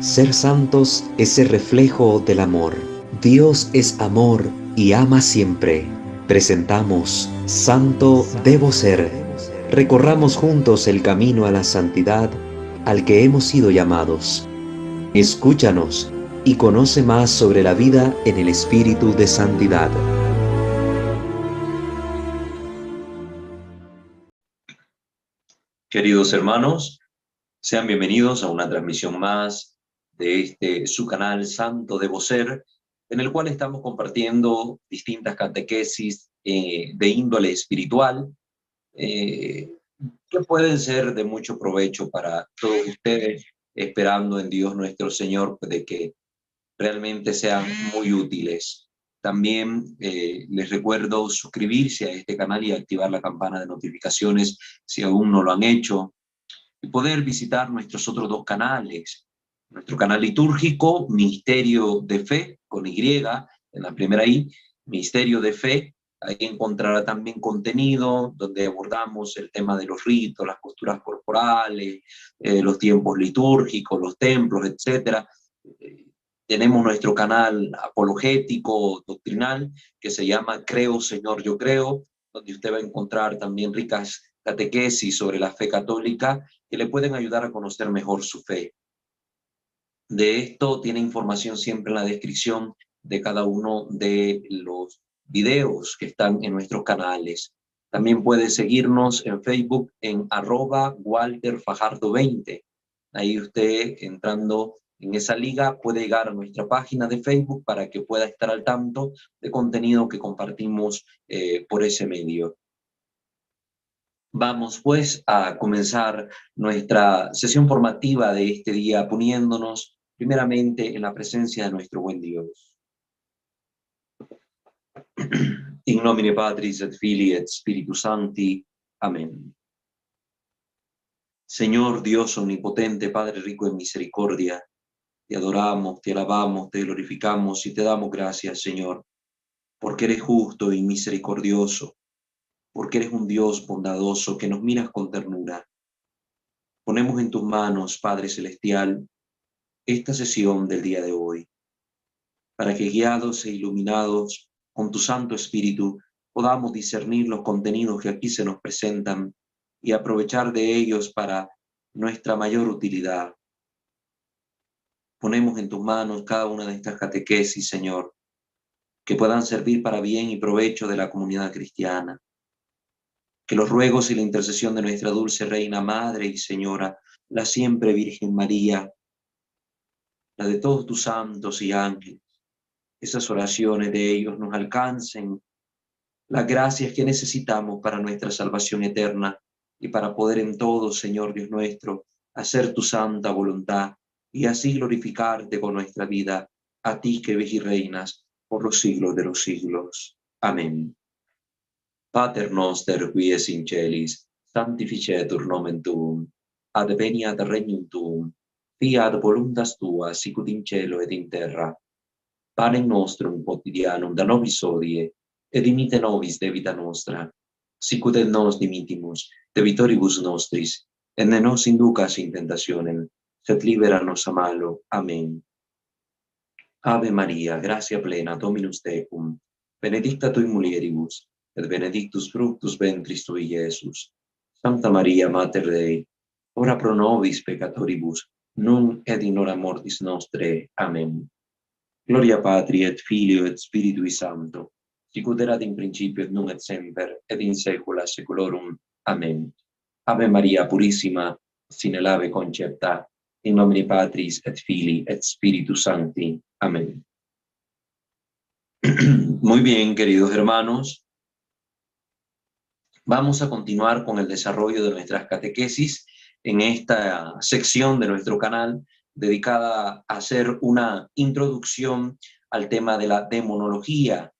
Ser santos es ser reflejo del amor. Dios es amor y ama siempre. Presentamos Santo Debo Ser. Recorramos juntos el camino a la santidad al que hemos sido llamados. Escúchanos y conoce más sobre la vida en el espíritu de santidad. Queridos hermanos, sean bienvenidos a una transmisión más de su canal Santo Debo Ser, en el cual estamos compartiendo distintas catequesis de índole espiritual, que pueden ser de mucho provecho para todos ustedes, esperando en Dios nuestro Señor de que realmente sean muy útiles. También les recuerdo suscribirse a este canal y activar la campana de notificaciones si aún no lo han hecho, y poder visitar nuestros otros dos canales. Nuestro canal litúrgico, Misterio de Fe, con Y, en la primera I, Misterio de Fe. Ahí encontrará también contenido donde abordamos el tema de los ritos, las posturas corporales, los tiempos litúrgicos, los templos, etc. Tenemos nuestro canal apologético, doctrinal, que se llama Creo, Señor, yo creo, donde usted va a encontrar también ricas catequesis sobre la fe católica que le pueden ayudar a conocer mejor su fe. De esto tiene información siempre en la descripción de cada uno de los videos que están en nuestros canales. También puede seguirnos en Facebook en @WalterFajardo20. Ahí usted, entrando en esa liga, puede llegar a nuestra página de Facebook para que pueda estar al tanto de contenido que compartimos por ese medio. Vamos pues a comenzar nuestra sesión formativa de este día poniéndonos primeramente en la presencia de nuestro buen Dios. In nomine Patris et Filii et Spiritus Sancti. Amén. Señor Dios omnipotente, Padre rico en misericordia, te adoramos, te alabamos, te glorificamos y te damos gracias, Señor, porque eres justo y misericordioso, porque eres un Dios bondadoso que nos miras con ternura. Ponemos en tus manos, Padre Celestial, esta sesión del día de hoy, para que guiados e iluminados con tu Santo Espíritu podamos discernir los contenidos que aquí se nos presentan y aprovechar de ellos para nuestra mayor utilidad. Ponemos en tus manos cada una de estas catequesis, Señor, que puedan servir para bien y provecho de la comunidad cristiana. Que los ruegos y la intercesión de nuestra dulce Reina, Madre y Señora, la siempre Virgen María, la de todos tus santos y ángeles, esas oraciones de ellos nos alcancen las gracias que necesitamos para nuestra salvación eterna y para poder en todo, Señor Dios nuestro, hacer tu santa voluntad y así glorificarte con nuestra vida, a ti que vives y reinas por los siglos de los siglos. Amén. Pater noster qui es in celis, sanctificetur nomen tuum, adveniat regnum tuum, fiat voluntas tua, sicut in cielo et in terra. Panem nostrum quotidianum da nobis hodie, et dimite nobis debita nostra, sicut et nos dimitimus debitoribus nostris, et ne nos inducas in tentationem, sed libera nos a malo. Amén. Ave Maria, gratia plena, Dominus tecum, benedicta tui mulieribus, et benedictus fructus ventris tui, Iesus. Santa Maria, Mater Dei, ora pro nobis peccatoribus, nun et in hora mortis nostre. Amén. Gloria Patri et Filio et Spiritui Sancto, sicut erat in principio et nunc et semper, et in saecula saeculorum. Amén. Ave Maria Purissima, sine lave concepta, in nomine Patris et Filii et Spiritus Sancti. Amén. Muy bien, queridos hermanos. Vamos a continuar con el desarrollo de nuestras catequesis en esta sección de nuestro canal dedicada a hacer una introducción al tema de la demonología.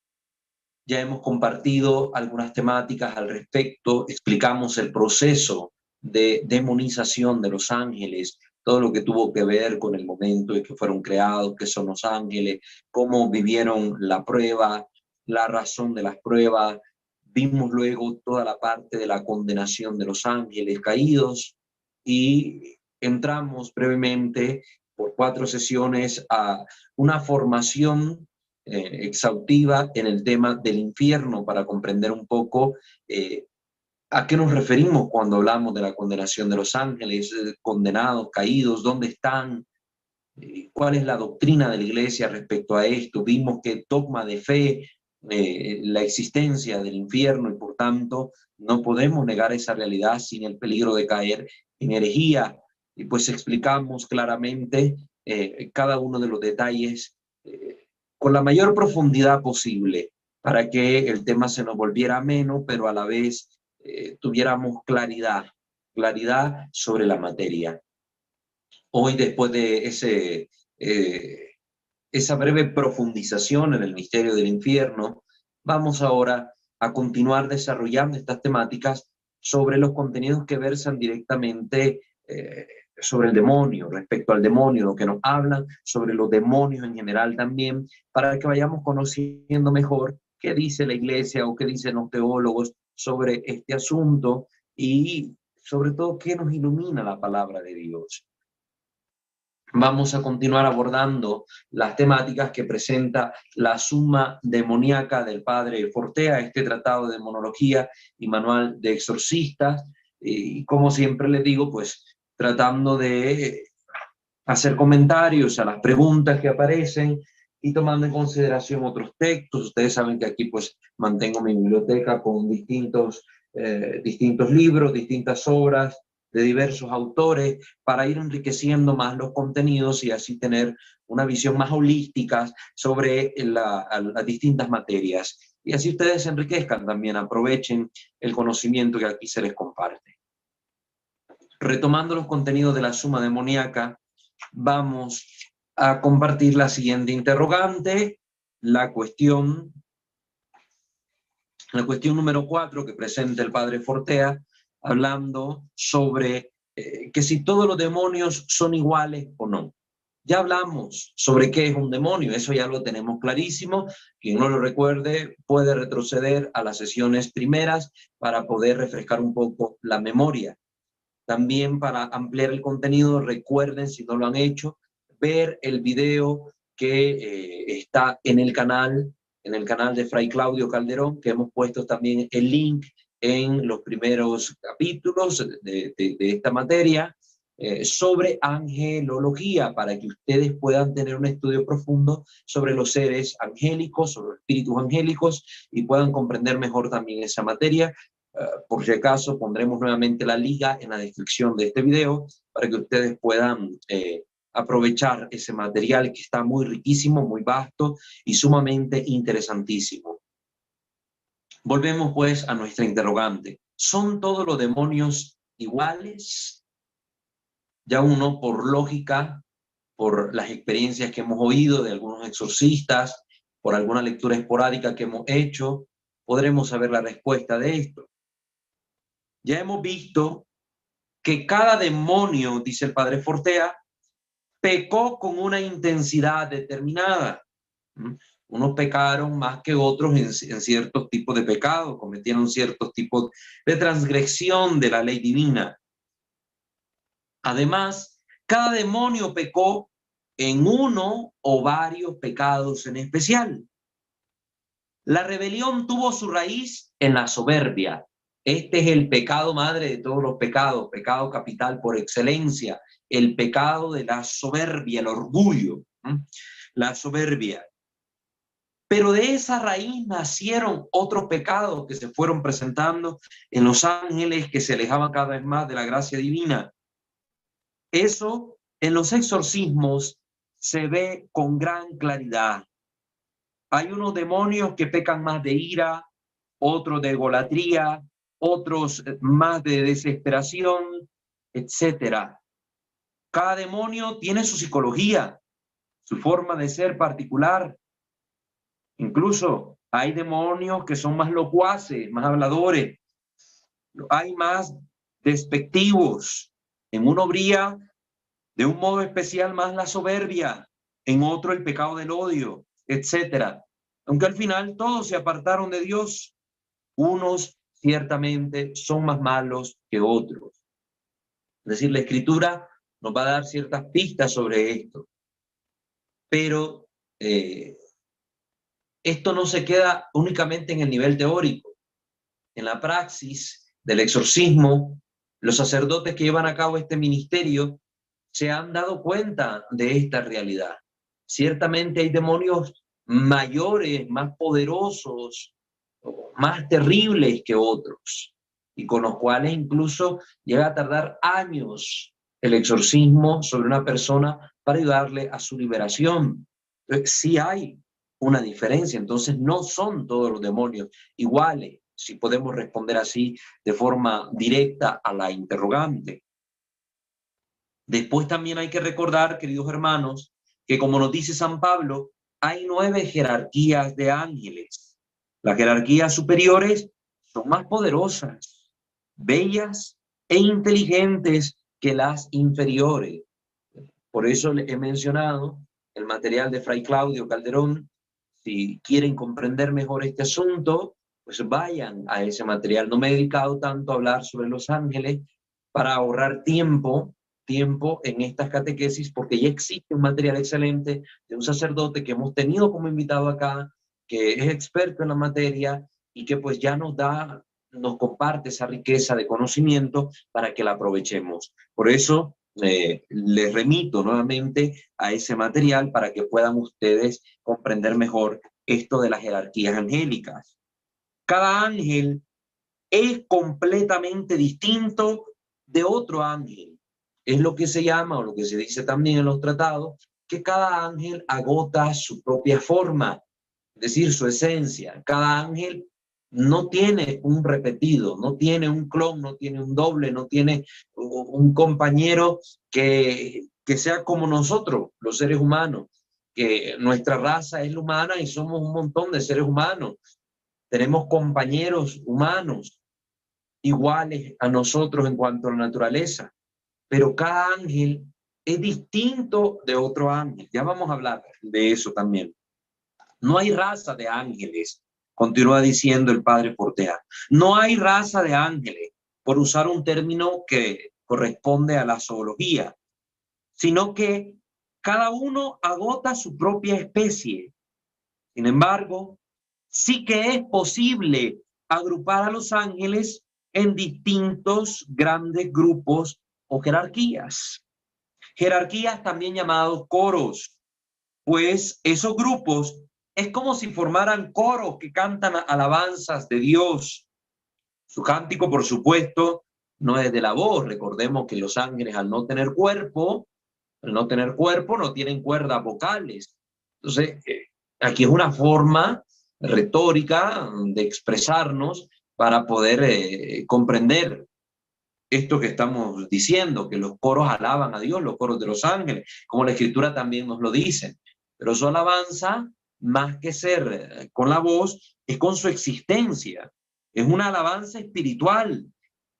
Ya hemos compartido algunas temáticas al respecto, explicamos el proceso de demonización de los ángeles, todo lo que tuvo que ver con el momento en que fueron creados, qué son los ángeles, cómo vivieron la prueba, la razón de las pruebas. Vimos luego toda la parte de la condenación de los ángeles caídos y entramos brevemente por 4 sesiones a una formación exhaustiva en el tema del infierno para comprender un poco a qué nos referimos cuando hablamos de la condenación de los ángeles, condenados, caídos, dónde están, cuál es la doctrina de la iglesia respecto a esto. Vimos que dogma de fe, la existencia del infierno y por tanto no podemos negar esa realidad sin el peligro de caer en herejía. Y pues explicamos claramente cada uno de los detalles con la mayor profundidad posible para que el tema se nos volviera ameno, pero a la vez tuviéramos claridad sobre la materia. Hoy, después de esa breve profundización en el misterio del infierno, vamos ahora a continuar desarrollando estas temáticas sobre los contenidos que versan directamente sobre el demonio, respecto al demonio, lo que nos hablan sobre los demonios en general también, para que vayamos conociendo mejor qué dice la iglesia o qué dicen los teólogos sobre este asunto y sobre todo qué nos ilumina la palabra de Dios. Vamos a continuar abordando las temáticas que presenta la Summa Demoníaca del padre Fortea, este tratado de demonología y manual de exorcistas, y como siempre les digo, pues tratando de hacer comentarios a las preguntas que aparecen y tomando en consideración otros textos. Ustedes saben que aquí pues mantengo mi biblioteca con distintos libros, distintas obras de diversos autores para ir enriqueciendo más los contenidos y así tener una visión más holística sobre las distintas materias. Y así ustedes se enriquezcan también, aprovechen el conocimiento que aquí se les comparte. Retomando los contenidos de la Summa Demoníaca, vamos a compartir la siguiente interrogante, la cuestión número 4 que presenta el padre Fortea, hablando sobre que si todos los demonios son iguales o no. Ya hablamos sobre qué es un demonio, eso ya lo tenemos clarísimo. Quien no lo recuerde puede retroceder a las sesiones primeras para poder refrescar un poco la memoria. También para ampliar el contenido, recuerden, si no lo han hecho, ver el video que está en el canal de Fray Claudio Calderón, que hemos puesto también el link en los primeros capítulos de esta materia, sobre angelología, para que ustedes puedan tener un estudio profundo sobre los seres angélicos, sobre los espíritus angélicos, y puedan comprender mejor también esa materia. Por si acaso pondremos nuevamente la liga en la descripción de este video para que ustedes puedan aprovechar ese material que está muy riquísimo, muy vasto y sumamente interesantísimo. Volvemos pues a nuestra interrogante. ¿Son todos los demonios iguales? Ya uno, por lógica, por las experiencias que hemos oído de algunos exorcistas, por alguna lectura esporádica que hemos hecho, podremos saber la respuesta de esto. Ya hemos visto que cada demonio, dice el padre Fortea, pecó con una intensidad determinada. Unos pecaron más que otros en ciertos tipos de pecados, cometieron ciertos tipos de transgresión de la ley divina. Además, cada demonio pecó en uno o varios pecados en especial. La rebelión tuvo su raíz en la soberbia. Este es el pecado madre de todos los pecados, pecado capital por excelencia, el pecado de la soberbia, el orgullo, la soberbia. Pero de esa raíz nacieron otros pecados que se fueron presentando en los ángeles que se alejaban cada vez más de la gracia divina. Eso en los exorcismos se ve con gran claridad. Hay unos demonios que pecan más de ira, otros de egolatría, otros más de desesperación, etc. Cada demonio tiene su psicología, su forma de ser particular. Incluso hay demonios que son más locuaces, más habladores. Hay más despectivos. En uno brilla de un modo especial más la soberbia, en otro el pecado del odio, etc. Aunque al final todos se apartaron de Dios, unos ciertamente son más malos que otros. Es decir, la Escritura nos va a dar ciertas pistas sobre esto. Pero esto no se queda únicamente en el nivel teórico. En la praxis del exorcismo, los sacerdotes que llevan a cabo este ministerio se han dado cuenta de esta realidad. Ciertamente hay demonios mayores, más poderosos, más terribles que otros, y con los cuales incluso llega a tardar años el exorcismo sobre una persona para ayudarle a su liberación. Entonces, sí hay una diferencia, entonces no son todos los demonios iguales, si podemos responder así de forma directa a la interrogante. Después también hay que recordar, queridos hermanos, que como nos dice San Pablo, hay 9 jerarquías de ángeles. Las jerarquías superiores son más poderosas, bellas e inteligentes que las inferiores. Por eso he mencionado el material de Fray Claudio Calderón. Si quieren comprender mejor este asunto, pues vayan a ese material. No me he dedicado tanto a hablar sobre los ángeles para ahorrar tiempo en estas catequesis, porque ya existe un material excelente de un sacerdote que hemos tenido como invitado acá, que es experto en la materia y que pues ya nos comparte esa riqueza de conocimiento para que la aprovechemos. Por eso les remito nuevamente a ese material para que puedan ustedes comprender mejor esto de las jerarquías angélicas. Cada ángel es completamente distinto de otro ángel. Es lo que se llama, o lo que se dice también en los tratados, que cada ángel agota su propia forma, es decir, su esencia. Cada ángel no tiene un repetido, no tiene un clon, no tiene un doble, no tiene un compañero que sea como nosotros, los seres humanos, que nuestra raza es la humana y somos un montón de seres humanos. Tenemos compañeros humanos iguales a nosotros en cuanto a la naturaleza, pero cada ángel es distinto de otro ángel. Ya vamos a hablar de eso también. No hay raza de ángeles, continúa diciendo el padre Portea. No hay raza de ángeles, por usar un término que corresponde a la zoología, sino que cada uno agota su propia especie. Sin embargo, sí que es posible agrupar a los ángeles en distintos grandes grupos o jerarquías. Jerarquías también llamados coros, pues esos grupos es como si formaran coros que cantan alabanzas de Dios. Su cántico, por supuesto, no es de la voz. Recordemos que los ángeles, al no tener cuerpo, no tienen cuerdas vocales. Entonces, aquí es una forma retórica de expresarnos para poder comprender esto que estamos diciendo, que los coros alaban a Dios, los coros de los ángeles, como la Escritura también nos lo dice. Pero su alabanza, más que ser con la voz, es con su existencia. Es una alabanza espiritual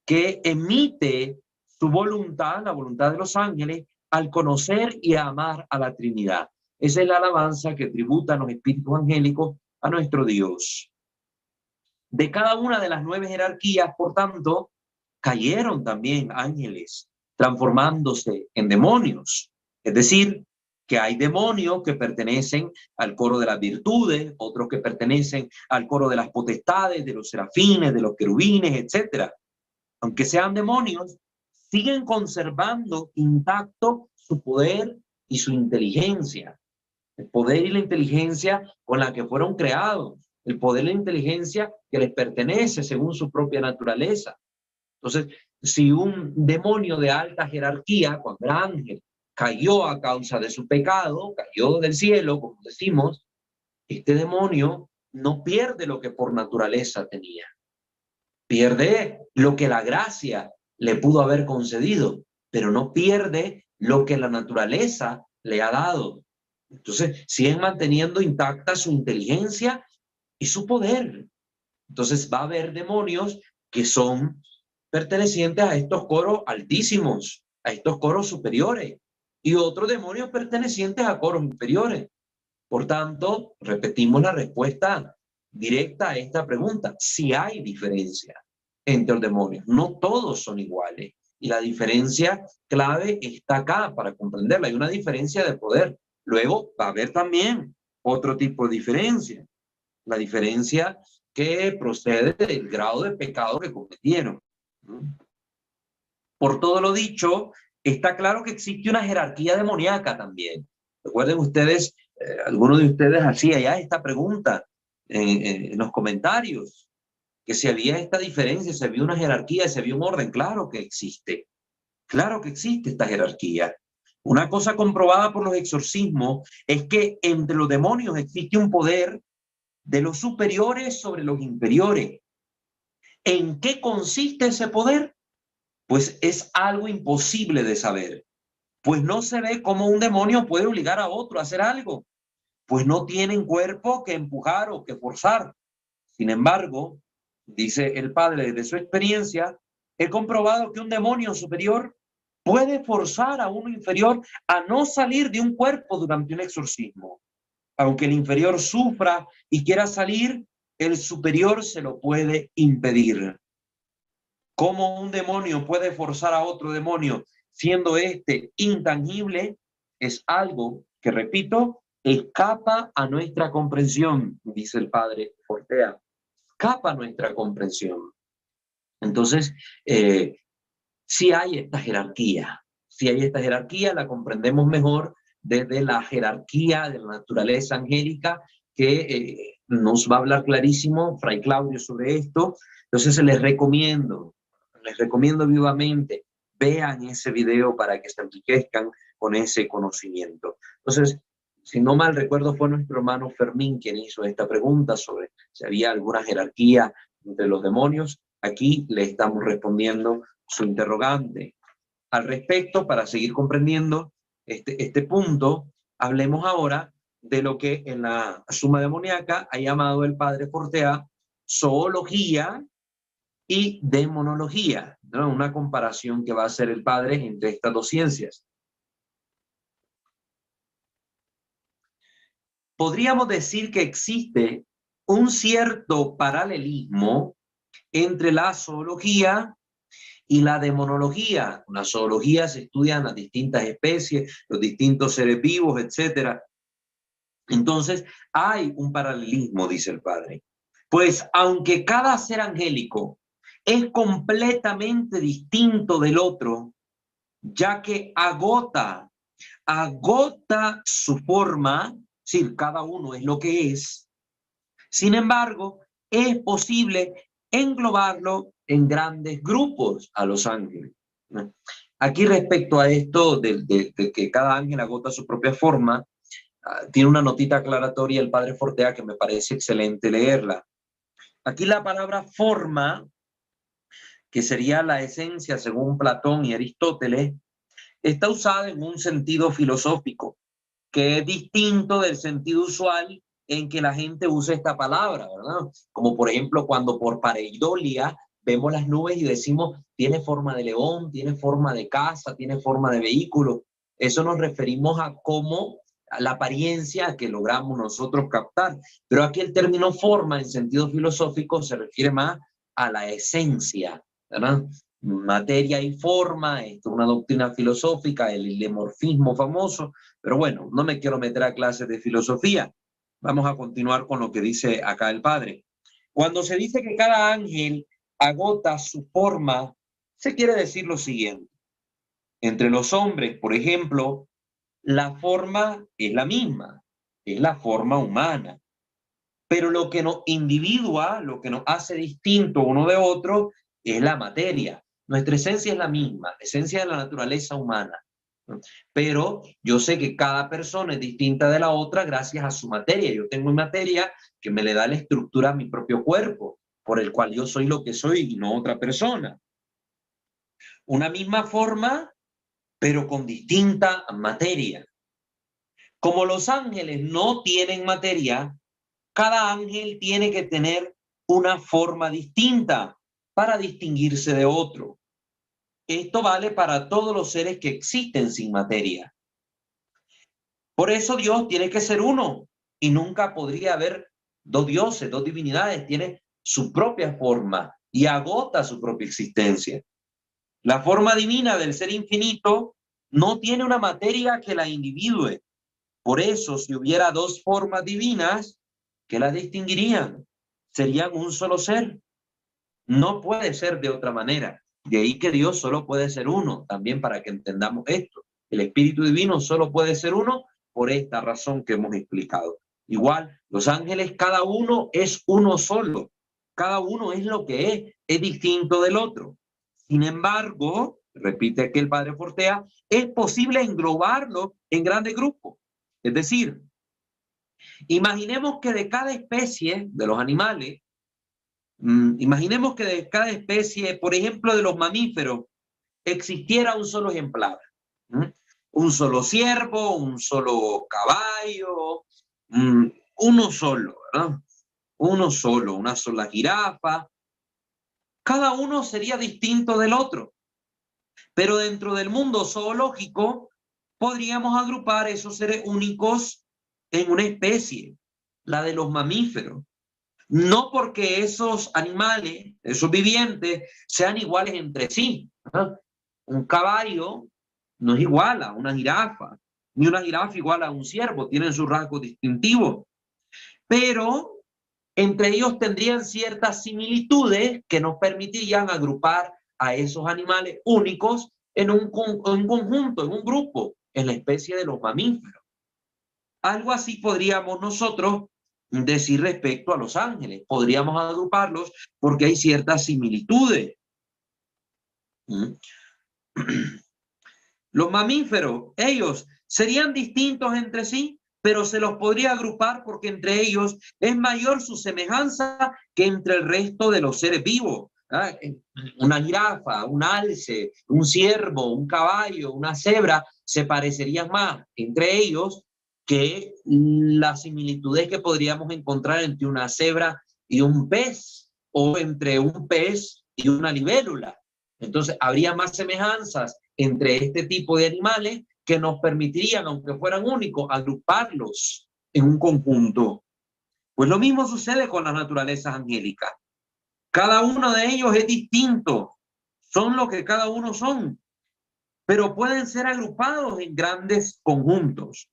que emite su voluntad, la voluntad de los ángeles, al conocer y amar a la Trinidad. Esa es la alabanza que tributan los espíritus angélicos a nuestro Dios. De cada una de las 9 jerarquías, por tanto, cayeron también ángeles, transformándose en demonios. Es decir, que hay demonios que pertenecen al coro de las virtudes, otros que pertenecen al coro de las potestades, de los serafines, de los querubines, etc. Aunque sean demonios, siguen conservando intacto su poder y su inteligencia. El poder y la inteligencia con la que fueron creados. El poder y la inteligencia que les pertenece según su propia naturaleza. Entonces, si un demonio de alta jerarquía, cuando era ángel, cayó a causa de su pecado, cayó del cielo, como decimos, este demonio no pierde lo que por naturaleza tenía. Pierde lo que la gracia le pudo haber concedido, pero no pierde lo que la naturaleza le ha dado. Entonces, siguen manteniendo intacta su inteligencia y su poder. Entonces, va a haber demonios que son pertenecientes a estos coros altísimos, a estos coros superiores, y otros demonios pertenecientes a coros inferiores. Por tanto, repetimos la respuesta directa a esta pregunta. Si hay diferencia entre los demonios, no todos son iguales. Y la diferencia clave está acá para comprenderla. Hay una diferencia de poder. Luego va a haber también otro tipo de diferencia. La diferencia que procede del grado de pecado que cometieron. Por todo lo dicho, está claro que existe una jerarquía demoníaca también. Recuerden ustedes, algunos de ustedes hacía ya esta pregunta en los comentarios, que si había esta diferencia, si había una jerarquía, si había un orden. Claro que existe esta jerarquía. Una cosa comprobada por los exorcismos es que entre los demonios existe un poder de los superiores sobre los inferiores. ¿En qué consiste ese poder? Pues es algo imposible de saber. Pues no se ve cómo un demonio puede obligar a otro a hacer algo. Pues no tienen cuerpo que empujar o que forzar. Sin embargo, dice el padre desde su experiencia, he comprobado que un demonio superior puede forzar a uno inferior a no salir de un cuerpo durante un exorcismo. Aunque el inferior sufra y quiera salir, el superior se lo puede impedir. ¿Cómo un demonio puede forzar a otro demonio siendo este intangible? Es algo que, repito, escapa a nuestra comprensión, dice el padre Fortea. Escapa a nuestra comprensión. Entonces, sí hay esta jerarquía. Si hay esta jerarquía, la comprendemos mejor desde la jerarquía de la naturaleza angélica, que nos va a hablar clarísimo Fray Claudio sobre esto. Entonces les recomiendo vivamente, vean ese video para que se enriquezcan con ese conocimiento. Entonces, si no mal recuerdo, fue nuestro hermano Fermín quien hizo esta pregunta sobre si había alguna jerarquía entre los demonios. Aquí le estamos respondiendo su interrogante. Al respecto, para seguir comprendiendo este punto, hablemos ahora de lo que en la Suma Demoníaca ha llamado el padre Fortea zoología y demonología, ¿no? Una comparación que va a hacer el padre entre estas dos ciencias. Podríamos decir que existe un cierto paralelismo entre la zoología y la demonología. En la zoología se estudian las distintas especies, los distintos seres vivos, etc. Entonces, hay un paralelismo, dice el padre. Pues aunque cada ser angélico es completamente distinto del otro, ya que agota su forma, es decir, cada uno es lo que es. Sin embargo, es posible englobarlo en grandes grupos a los ángeles. Aquí respecto a esto de que cada ángel agota su propia forma, tiene una notita aclaratoria el padre Fortea que me parece excelente leerla. Aquí la palabra forma, que sería la esencia según Platón y Aristóteles, está usada en un sentido filosófico, que es distinto del sentido usual en que la gente usa esta palabra, ¿verdad? Como por ejemplo cuando por pareidolia vemos las nubes y decimos, tiene forma de león, tiene forma de casa, tiene forma de vehículo. Eso nos referimos a cómo, a la apariencia que logramos nosotros captar. Pero aquí el término forma en sentido filosófico se refiere más a la esencia, ¿verdad? Materia y forma, esto es una doctrina filosófica, el ilemorfismo famoso, pero bueno, no me quiero meter a clases de filosofía. Vamos a continuar con lo que dice acá el padre. Cuando se dice que cada ángel agota su forma, se quiere decir lo siguiente. Entre los hombres, por ejemplo, la forma es la misma, es la forma humana. Pero lo que nos individua, lo que nos hace distinto uno de otro, es la materia. Nuestra esencia es la misma, la esencia de la naturaleza humana. Pero yo sé que cada persona es distinta de la otra gracias a su materia. Yo tengo materia que me le da la estructura a mi propio cuerpo, por el cual yo soy lo que soy y no otra persona. Una misma forma, pero con distinta materia. Como los ángeles no tienen materia, cada ángel tiene que tener una forma distinta para distinguirse de otro. Esto vale para todos los seres que existen sin materia. Por eso Dios tiene que ser uno y nunca podría haber dos dioses, dos divinidades. Tiene su propia forma y agota su propia existencia. La forma divina del ser infinito no tiene una materia que la individue. Por eso, si hubiera dos formas divinas, ¿qué las distinguirían? Serían un solo ser. No puede ser de otra manera. De ahí que Dios solo puede ser uno, también para que entendamos esto. El Espíritu Divino solo puede ser uno por esta razón que hemos explicado. Igual, los ángeles, cada uno es uno solo. Cada uno es lo que es distinto del otro. Sin embargo, repite aquí el padre Fortea, es posible englobarlo en grandes grupos. Es decir, imaginemos que de cada especie de los animales, imaginemos que de cada especie, por ejemplo, de los mamíferos, existiera un solo ejemplar. Un solo ciervo, un solo caballo, uno solo, ¿verdad? Uno solo, una sola jirafa. Cada uno sería distinto del otro. Pero dentro del mundo zoológico podríamos agrupar esos seres únicos en una especie, la de los mamíferos. No porque esos animales, esos vivientes, sean iguales entre sí. ¿Ah? Un caballo no es igual a una jirafa, ni una jirafa igual a un ciervo, tienen sus rasgos distintivos. Pero entre ellos tendrían ciertas similitudes que nos permitirían agrupar a esos animales únicos en un conjunto, en un grupo, en la especie de los mamíferos. Algo así podríamos nosotros decir respecto a los ángeles. Podríamos agruparlos porque hay ciertas similitudes. Los mamíferos, ellos serían distintos entre sí, pero se los podría agrupar porque entre ellos es mayor su semejanza que entre el resto de los seres vivos. ¿Ah? Una jirafa, un alce, un ciervo, un caballo, una cebra se parecerían más entre ellos que las similitudes que podríamos encontrar entre una cebra y un pez, o entre un pez y una libélula. Entonces, habría más semejanzas entre este tipo de animales que nos permitirían, aunque fueran únicos, agruparlos en un conjunto. Pues lo mismo sucede con las naturalezas angélicas. Cada uno de ellos es distinto, son lo que cada uno son, pero pueden ser agrupados en grandes conjuntos.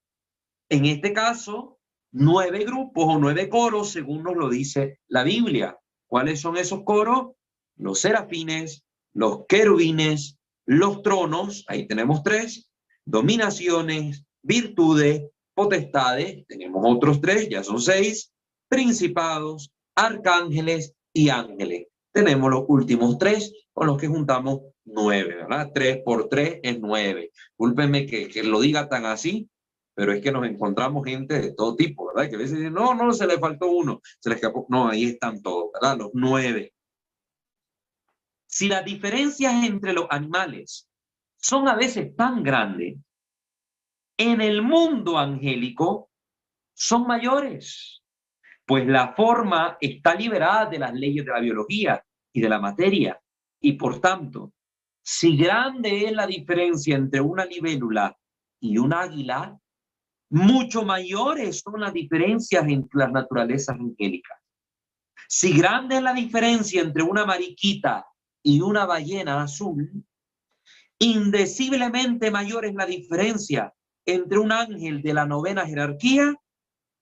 En este caso, 9 grupos o 9 coros, según nos lo dice la Biblia. ¿Cuáles son esos coros? Los serafines, los querubines, los tronos, ahí tenemos 3, dominaciones, virtudes, potestades, tenemos otros 3, ya son 6, principados, arcángeles y ángeles. Tenemos los últimos 3 con los que juntamos 9, ¿verdad? 3 por 3 es 9. Discúlpenme que lo diga tan así, pero es que nos encontramos gente de todo tipo, ¿verdad? Que a veces dicen, no, se le faltó uno, se le escapó. No, ahí están todos, ¿verdad? Los 9. Si las diferencias entre los animales son a veces tan grandes, en el mundo angélico son mayores, pues la forma está liberada de las leyes de la biología y de la materia, y por tanto, si grande es la diferencia entre una libélula y un águila, mucho mayores son las diferencias entre las naturalezas angélicas. Si grande es la diferencia entre una mariquita y una ballena azul, indeciblemente mayor es la diferencia entre un ángel de la 9ª jerarquía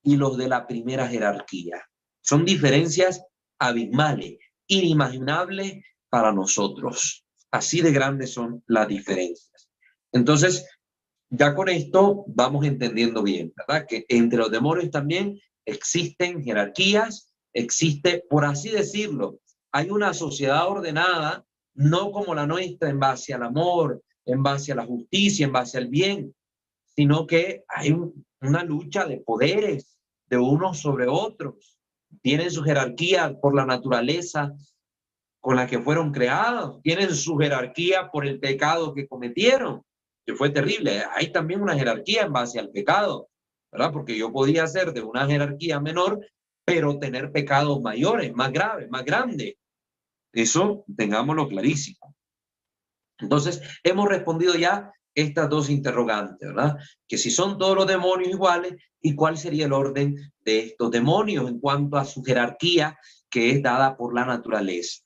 y los de la 1ª jerarquía. Son diferencias abismales, inimaginables para nosotros. Así de grandes son las diferencias. Entonces, ya con esto vamos entendiendo bien, ¿verdad? Que entre los demonios también existen jerarquías, existe, por así decirlo, hay una sociedad ordenada, no como la nuestra, en base al amor, en base a la justicia, en base al bien, sino que hay una lucha de poderes de unos sobre otros. Tienen su jerarquía por la naturaleza con la que fueron creados, tienen su jerarquía por el pecado que cometieron, que fue terrible. Hay también una jerarquía en base al pecado, ¿verdad? Porque yo podía ser de una jerarquía menor, pero tener pecados mayores, más graves, más grandes. Eso tengámoslo clarísimo. Entonces, hemos respondido ya estas dos interrogantes, ¿verdad? Que si son todos los demonios iguales y cuál sería el orden de estos demonios en cuanto a su jerarquía que es dada por la naturaleza.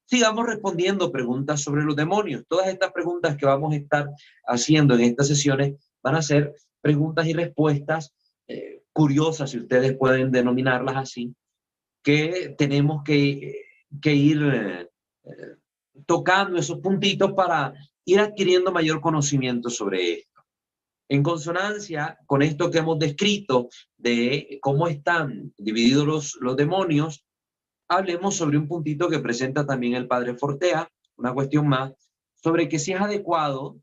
sigamos respondiendo preguntas sobre los demonios. Todas estas preguntas que vamos a estar haciendo en estas sesiones van a ser preguntas y respuestas curiosas, si ustedes pueden denominarlas así, que tenemos que ir tocando esos puntitos para ir adquiriendo mayor conocimiento sobre esto. En consonancia con esto que hemos descrito de cómo están divididos los demonios, hablemos sobre un puntito que presenta también el padre Fortea, una cuestión más, sobre que si es adecuado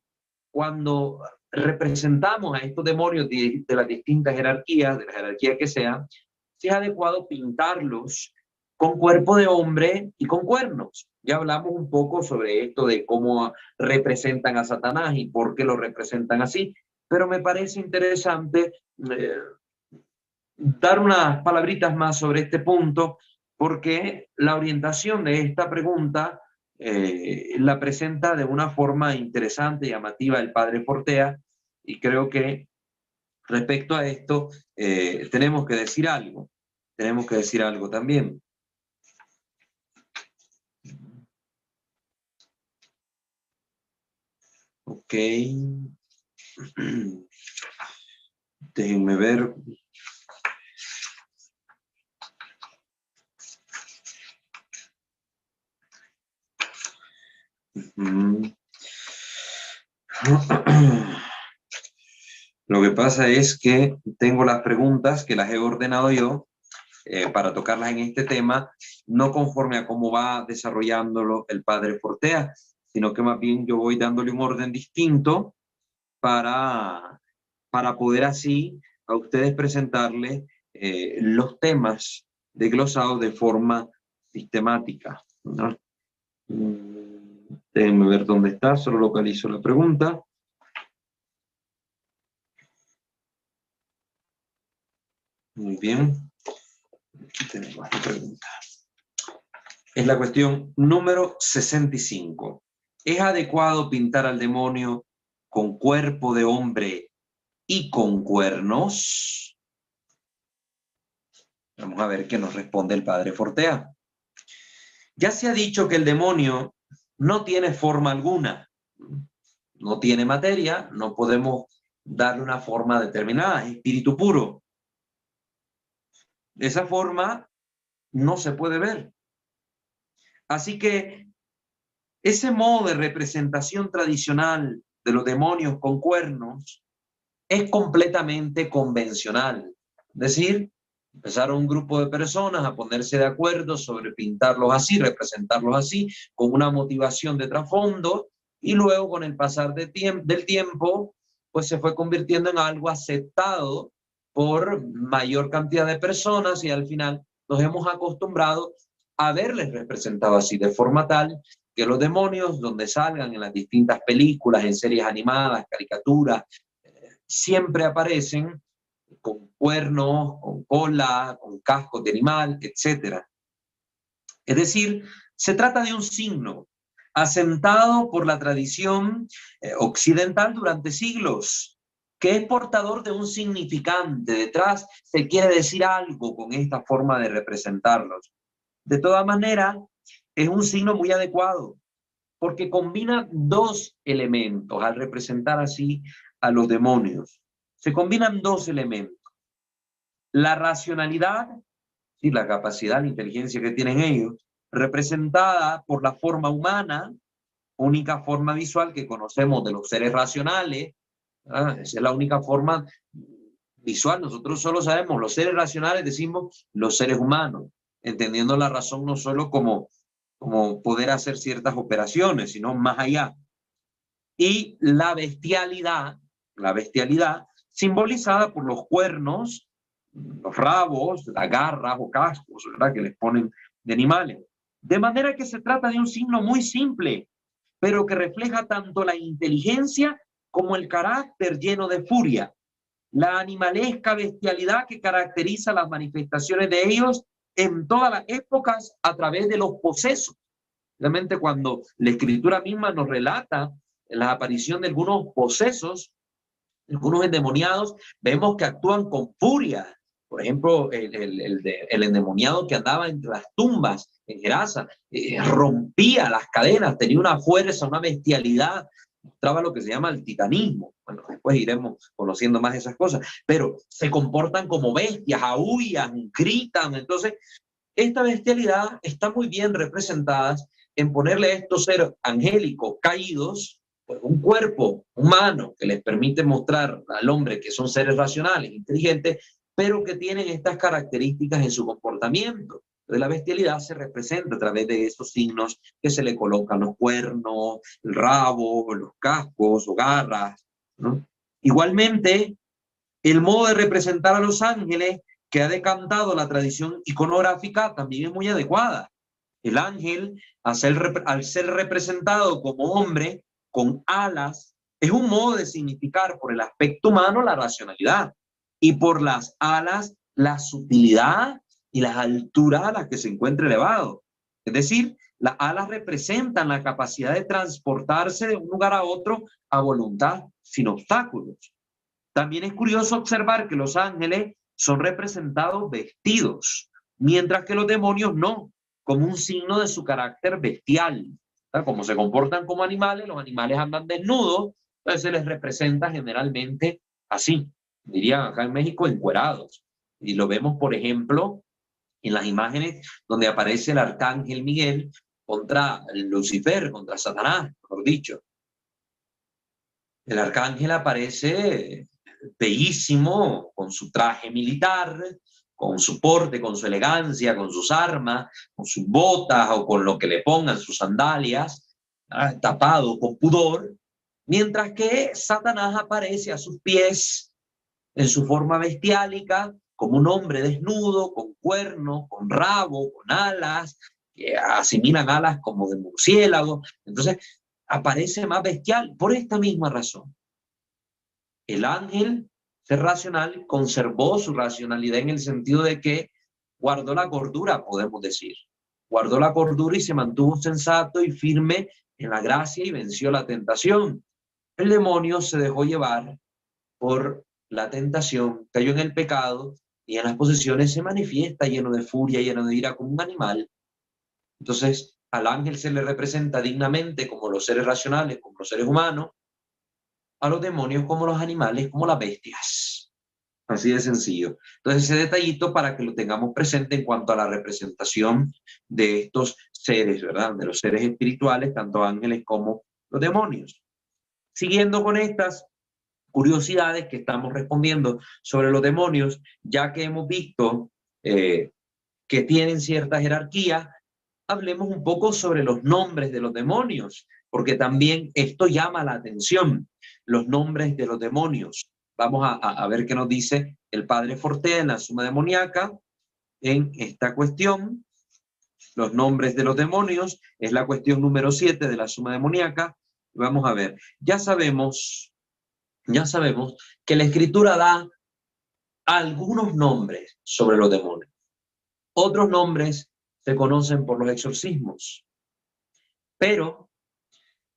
cuando representamos a estos demonios de las distintas jerarquías, de la jerarquía que sea, si es adecuado pintarlos con cuerpo de hombre y con cuernos. Ya hablamos un poco sobre esto de cómo representan a Satanás y por qué lo representan así, pero me parece interesante dar unas palabritas más sobre este punto, porque la orientación de esta pregunta la presenta de una forma interesante y llamativa el padre Fortea, y creo que respecto a esto tenemos que decir algo también. Ok. Déjenme ver. Lo que pasa es que tengo las preguntas que las he ordenado yo para tocarlas en este tema, no conforme a cómo va desarrollándolo el padre Fortea, sino que más bien yo voy dándole un orden distinto para poder así a ustedes presentarles los temas desglosados de forma sistemática, ¿no? Déjenme ver dónde está, solo localizo la pregunta. Muy bien. Aquí tenemos la pregunta. Es la cuestión número 65. ¿Es adecuado pintar al demonio con cuerpo de hombre y con cuernos? Vamos a ver qué nos responde el padre Fortea. Ya se ha dicho que el demonio no tiene forma alguna, no tiene materia, no podemos darle una forma determinada, es espíritu puro. Esa forma no se puede ver. Así que ese modo de representación tradicional de los demonios con cuernos es completamente convencional. Es decir, empezaron un grupo de personas a ponerse de acuerdo sobre pintarlos así, representarlos así, con una motivación de trasfondo, y luego con el pasar del tiempo, pues se fue convirtiendo en algo aceptado por mayor cantidad de personas, y al final nos hemos acostumbrado a verles representado así, de forma tal que los demonios, donde salgan en las distintas películas, en series animadas, caricaturas, siempre aparecen con cuernos, con cola, con cascos de animal, etc. Es decir, se trata de un signo asentado por la tradición occidental durante siglos, que es portador de un significante. Detrás se quiere decir algo con esta forma de representarlos. De todas maneras, es un signo muy adecuado, porque combina dos elementos al representar así a los demonios. Se combinan dos elementos. La racionalidad y la capacidad, la inteligencia que tienen ellos, representada por la forma humana, única forma visual que conocemos de los seres racionales. Esa es la única forma visual. Nosotros solo sabemos los seres racionales, decimos los seres humanos, entendiendo la razón no solo como poder hacer ciertas operaciones, sino más allá. Y la bestialidad simbolizada por los cuernos, los rabos, las garras o cascos, ¿verdad?, que les ponen de animales. De manera que se trata de un signo muy simple, pero que refleja tanto la inteligencia como el carácter lleno de furia, la animalesca bestialidad que caracteriza las manifestaciones de ellos en todas las épocas a través de los posesos. Realmente cuando la escritura misma nos relata la aparición de algunos posesos, algunos endemoniados, vemos que actúan con furia, Por ejemplo, el endemoniado que andaba entre las tumbas en Gerasa, rompía las cadenas, tenía una fuerza, una bestialidad, mostraba lo que se llama el titanismo. Bueno, después iremos conociendo más esas cosas, pero se comportan como bestias, aúllan, gritan. Entonces, esta bestialidad está muy bien representada en ponerle a estos seres angélicos caídos pues, un cuerpo humano que les permite mostrar al hombre que son seres racionales, inteligentes, pero que tienen estas características en su comportamiento. Entonces, la bestialidad se representa a través de esos signos que se le colocan los cuernos, el rabo, los cascos o garras, ¿no? Igualmente, el modo de representar a los ángeles que ha decantado la tradición iconográfica también es muy adecuada. El ángel, al ser representado como hombre con alas, es un modo de significar por el aspecto humano la racionalidad y por las alas la sutilidad y las alturas a las que se encuentra elevado. Es decir, las alas representan la capacidad de transportarse de un lugar a otro a voluntad, sin obstáculos. También es curioso observar que los ángeles son representados vestidos, mientras que los demonios no, como un signo de su carácter bestial. Como se comportan como animales, los animales andan desnudos, entonces se les representa generalmente así, dirían acá en México, encuerados. Y lo vemos, por ejemplo, en las imágenes donde aparece el arcángel Miguel contra Lucifer, contra Satanás, mejor dicho. El arcángel aparece bellísimo, con su traje militar, con su porte, con su elegancia, con sus armas, con sus botas o con lo que le pongan, sus sandalias, tapado con pudor, mientras que Satanás aparece a sus pies en su forma bestiálica, como un hombre desnudo, con cuernos, con rabo, con alas, que asimilan alas como de murciélago. Entonces, aparece más bestial por esta misma razón. El ángel, ser racional, conservó su racionalidad en el sentido de que guardó la cordura, podemos decir. Guardó la cordura y se mantuvo sensato y firme en la gracia y venció la tentación. El demonio se dejó llevar por la tentación, cayó en el pecado y en las posesiones se manifiesta lleno de furia, lleno de ira como un animal. Entonces, al ángel se le representa dignamente como los seres racionales, como los seres humanos, a los demonios como los animales, como las bestias. Así de sencillo. Entonces, ese detallito para que lo tengamos presente en cuanto a la representación de estos seres, ¿verdad? De los seres espirituales, tanto ángeles como los demonios. Siguiendo con estas curiosidades que estamos respondiendo sobre los demonios, ya que hemos visto que tienen cierta jerarquía, hablemos un poco sobre los nombres de los demonios, porque también esto llama la atención, los nombres de los demonios. Vamos a ver qué nos dice el padre Fortea en la Suma Demoníaca en esta cuestión. Los nombres de los demonios es la cuestión número 7 de la Suma Demoníaca. Vamos a ver, ya sabemos que la Escritura da algunos nombres sobre los demonios. Otros nombres se conocen por los exorcismos, pero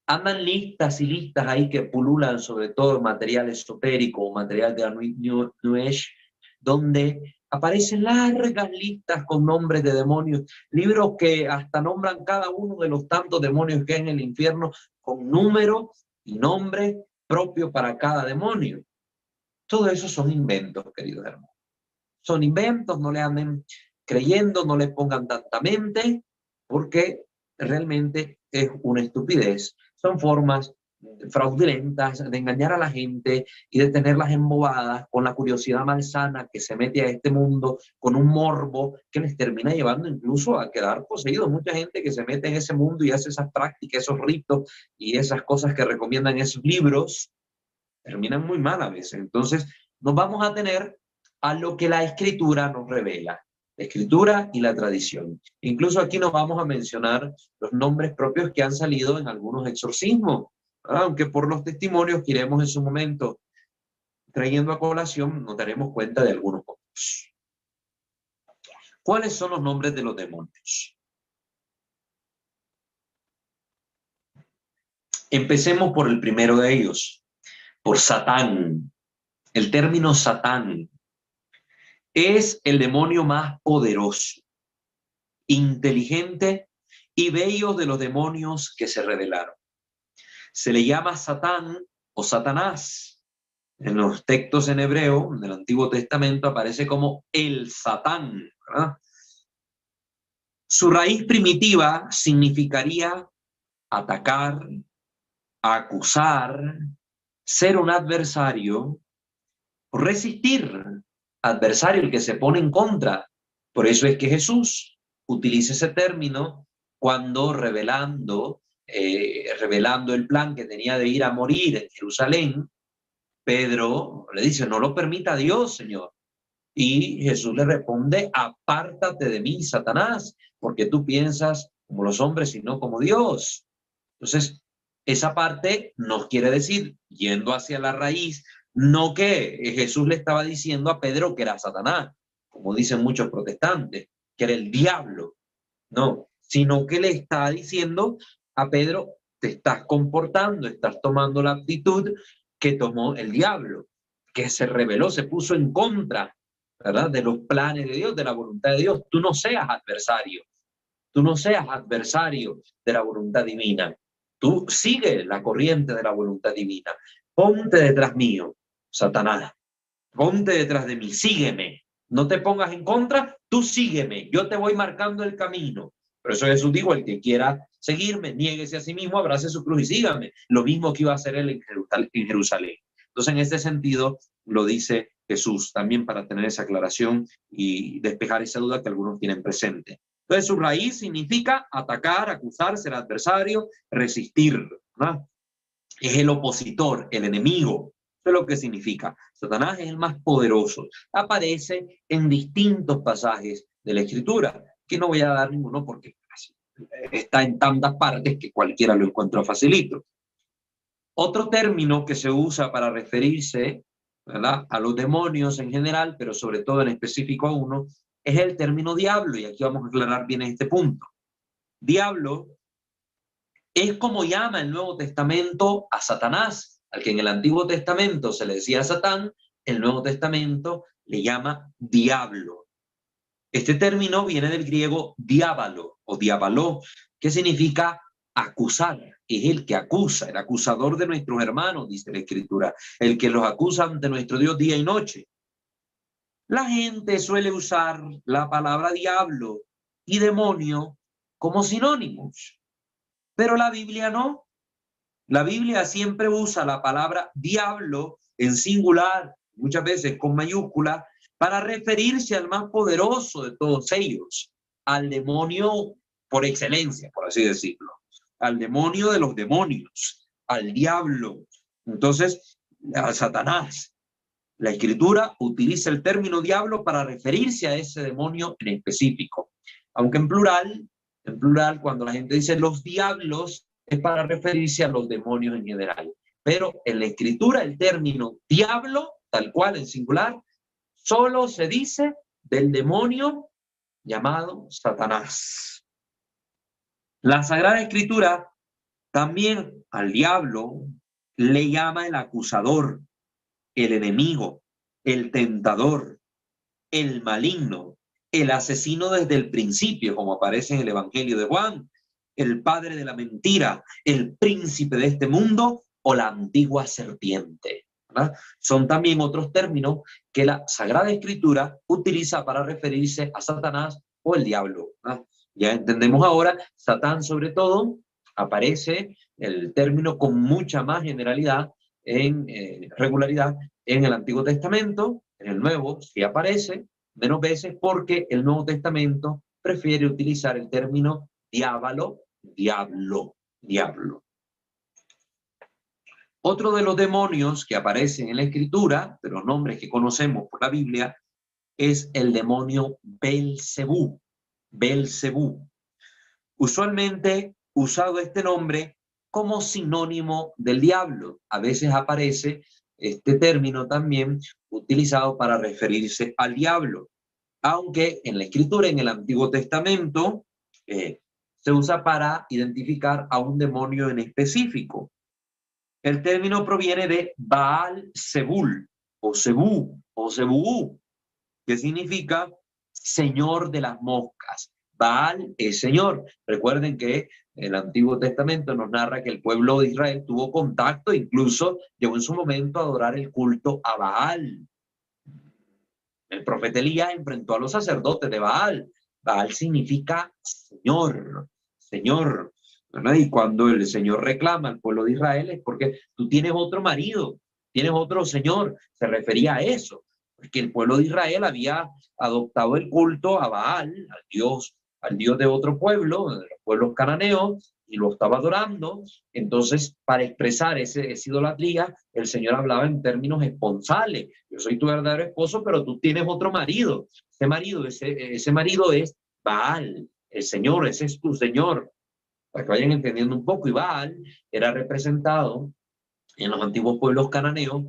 andan listas y listas ahí que pululan sobre todo material esotérico o material de la New Age, donde aparecen largas listas con nombres de demonios, libros que hasta nombran cada uno de los tantos demonios que hay en el infierno con número y nombre propio para cada demonio. Todo eso son inventos, queridos hermanos. Son inventos, no le anden creyendo, no le pongan tanta mente, porque realmente es una estupidez. Son formas fraudulentas de engañar a la gente y de tenerlas embobadas con la curiosidad malsana que se mete a este mundo, con un morbo que les termina llevando incluso a quedar poseídos. Mucha gente que se mete en ese mundo y hace esas prácticas, esos ritos y esas cosas que recomiendan esos libros, terminan muy mal a veces. Entonces, nos vamos a tener a lo que la Escritura nos revela, la Escritura y la tradición. Incluso aquí nos vamos a mencionar los nombres propios que han salido en algunos exorcismos, aunque por los testimonios que iremos en su momento trayendo a colación, nos daremos cuenta de algunos otros. ¿Cuáles son los nombres de los demonios? Empecemos por el primero de ellos, por Satán. El término Satán es el demonio más poderoso, inteligente y bello de los demonios que se revelaron. Se le llama Satán o Satanás. En los textos en hebreo del Antiguo Testamento aparece como el Satán, ¿verdad? Su raíz primitiva significaría atacar, acusar, ser un adversario, resistir, adversario, el que se pone en contra. Por eso es que Jesús utiliza ese término cuando revelando el plan que tenía de ir a morir en Jerusalén. Pedro le dice, no lo permita Dios, Señor. Y Jesús le responde, apártate de mí, Satanás, porque tú piensas como los hombres y no como Dios. Entonces, esa parte nos quiere decir, yendo hacia la raíz, no que Jesús le estaba diciendo a Pedro que era Satanás, como dicen muchos protestantes, que era el diablo. No, sino que le está diciendo a Pedro, te estás comportando, estás tomando la actitud que tomó el diablo, que se rebeló, se puso en contra, ¿verdad?, de los planes de Dios, de la voluntad de Dios. Tú no seas adversario, tú no seas adversario de la voluntad divina. Tú sigue la corriente de la voluntad divina. Ponte detrás mío, Satanás. Ponte detrás de mí, sígueme. No te pongas en contra, tú sígueme. Yo te voy marcando el camino. Por eso Jesús dijo, el que quiera seguirme, niéguese a sí mismo, abrace su cruz y sígame. Lo mismo que iba a hacer él en Jerusalén. Entonces, en este sentido, lo dice Jesús, también para tener esa aclaración y despejar esa duda que algunos tienen presente. Entonces, su raíz significa atacar, acusar, ser adversario, resistir, ¿no? Es el opositor, el enemigo. Eso es lo que significa. Satanás es el más poderoso. Aparece en distintos pasajes de la Escritura, que no voy a dar ninguno porque está en tantas partes que cualquiera lo encuentra facilito. Otro término que se usa para referirse, ¿verdad?, a los demonios en general, pero sobre todo en específico a uno, es el término diablo, y aquí vamos a aclarar bien este punto. Diablo es como llama el Nuevo Testamento a Satanás, al que en el Antiguo Testamento se le decía Satán, el Nuevo Testamento le llama diablo. Este término viene del griego diabalo o diabaló, que significa acusar. Es el que acusa, el acusador de nuestros hermanos, dice la Escritura, el que los acusa ante nuestro Dios día y noche. La gente suele usar la palabra diablo y demonio como sinónimos, pero la Biblia no. La Biblia siempre usa la palabra diablo en singular, muchas veces con mayúscula, para referirse al más poderoso de todos ellos, al demonio por excelencia, por así decirlo, al demonio de los demonios, al diablo. Entonces, a Satanás. La Escritura utiliza el término diablo para referirse a ese demonio en específico, aunque en plural, cuando la gente dice los diablos, es para referirse a los demonios en general. Pero en la Escritura el término diablo, tal cual en singular, solo se dice del demonio llamado Satanás. La Sagrada Escritura también al diablo le llama el acusador, el enemigo, el tentador, el maligno, el asesino desde el principio, como aparece en el Evangelio de Juan, el padre de la mentira, el príncipe de este mundo o la antigua serpiente, ¿verdad? Son también otros términos que la Sagrada Escritura utiliza para referirse a Satanás o el diablo, ¿verdad? Ya entendemos ahora, Satán sobre todo, aparece el término con mucha más generalidad en regularidad en el Antiguo Testamento. En el Nuevo sí aparece menos veces porque el Nuevo Testamento prefiere utilizar el término diablo, diablo. Otro de los demonios que aparecen en la Escritura, de los nombres que conocemos por la Biblia, es el demonio Belcebú. Belcebú. Usualmente usado este nombre como sinónimo del diablo. A veces aparece este término también utilizado para referirse al diablo, aunque en la Escritura, en el Antiguo Testamento, se usa para identificar a un demonio en específico. El término proviene de Baal Zebul, o Zebú, o Zebú, que significa señor de las moscas. Baal es señor. Recuerden que el Antiguo Testamento nos narra que el pueblo de Israel tuvo contacto, incluso llegó en su momento a adorar el culto a Baal. El profeta Elías enfrentó a los sacerdotes de Baal. Baal significa señor, señor, ¿verdad? Y cuando el Señor reclama al pueblo de Israel es porque tú tienes otro marido, tienes otro señor. Se refería a eso, porque el pueblo de Israel había adoptado el culto a Baal, al Dios de otro pueblo, de los pueblos cananeos, y lo estaba adorando. Entonces, para expresar esa idolatría, el Señor hablaba en términos esponsales. Yo soy tu verdadero esposo, pero tú tienes otro marido. Ese marido es Baal, el Señor, ese es tu Señor. Para que vayan entendiendo un poco. Y Baal era representado en los antiguos pueblos cananeos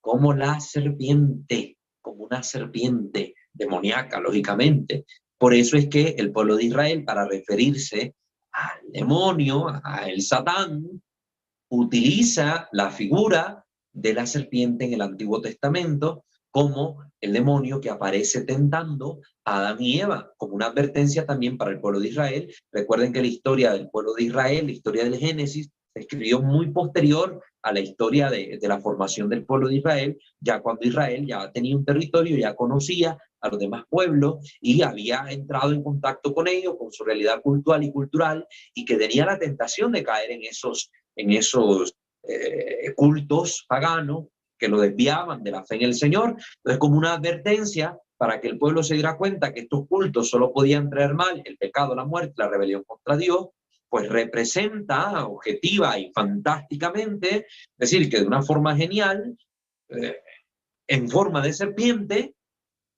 como la serpiente, como una serpiente demoníaca, lógicamente. Por eso es que el pueblo de Israel, para referirse al demonio, a el Satán, utiliza la figura de la serpiente en el Antiguo Testamento como el demonio que aparece tentando a Adán y Eva, como una advertencia también para el pueblo de Israel. Recuerden que la historia del pueblo de Israel, la historia del Génesis, se escribió muy posterior a la historia de la formación del pueblo de Israel, ya cuando Israel ya tenía un territorio, ya conocía a los demás pueblos y había entrado en contacto con ellos, con su realidad cultural y cultural, y que tenía la tentación de caer en esos cultos paganos que lo desviaban de la fe en el Señor. Entonces, como una advertencia para que el pueblo se diera cuenta que estos cultos solo podían traer mal, el pecado, la muerte, la rebelión contra Dios, pues representa objetiva y fantásticamente, es decir, que de una forma genial, en forma de serpiente,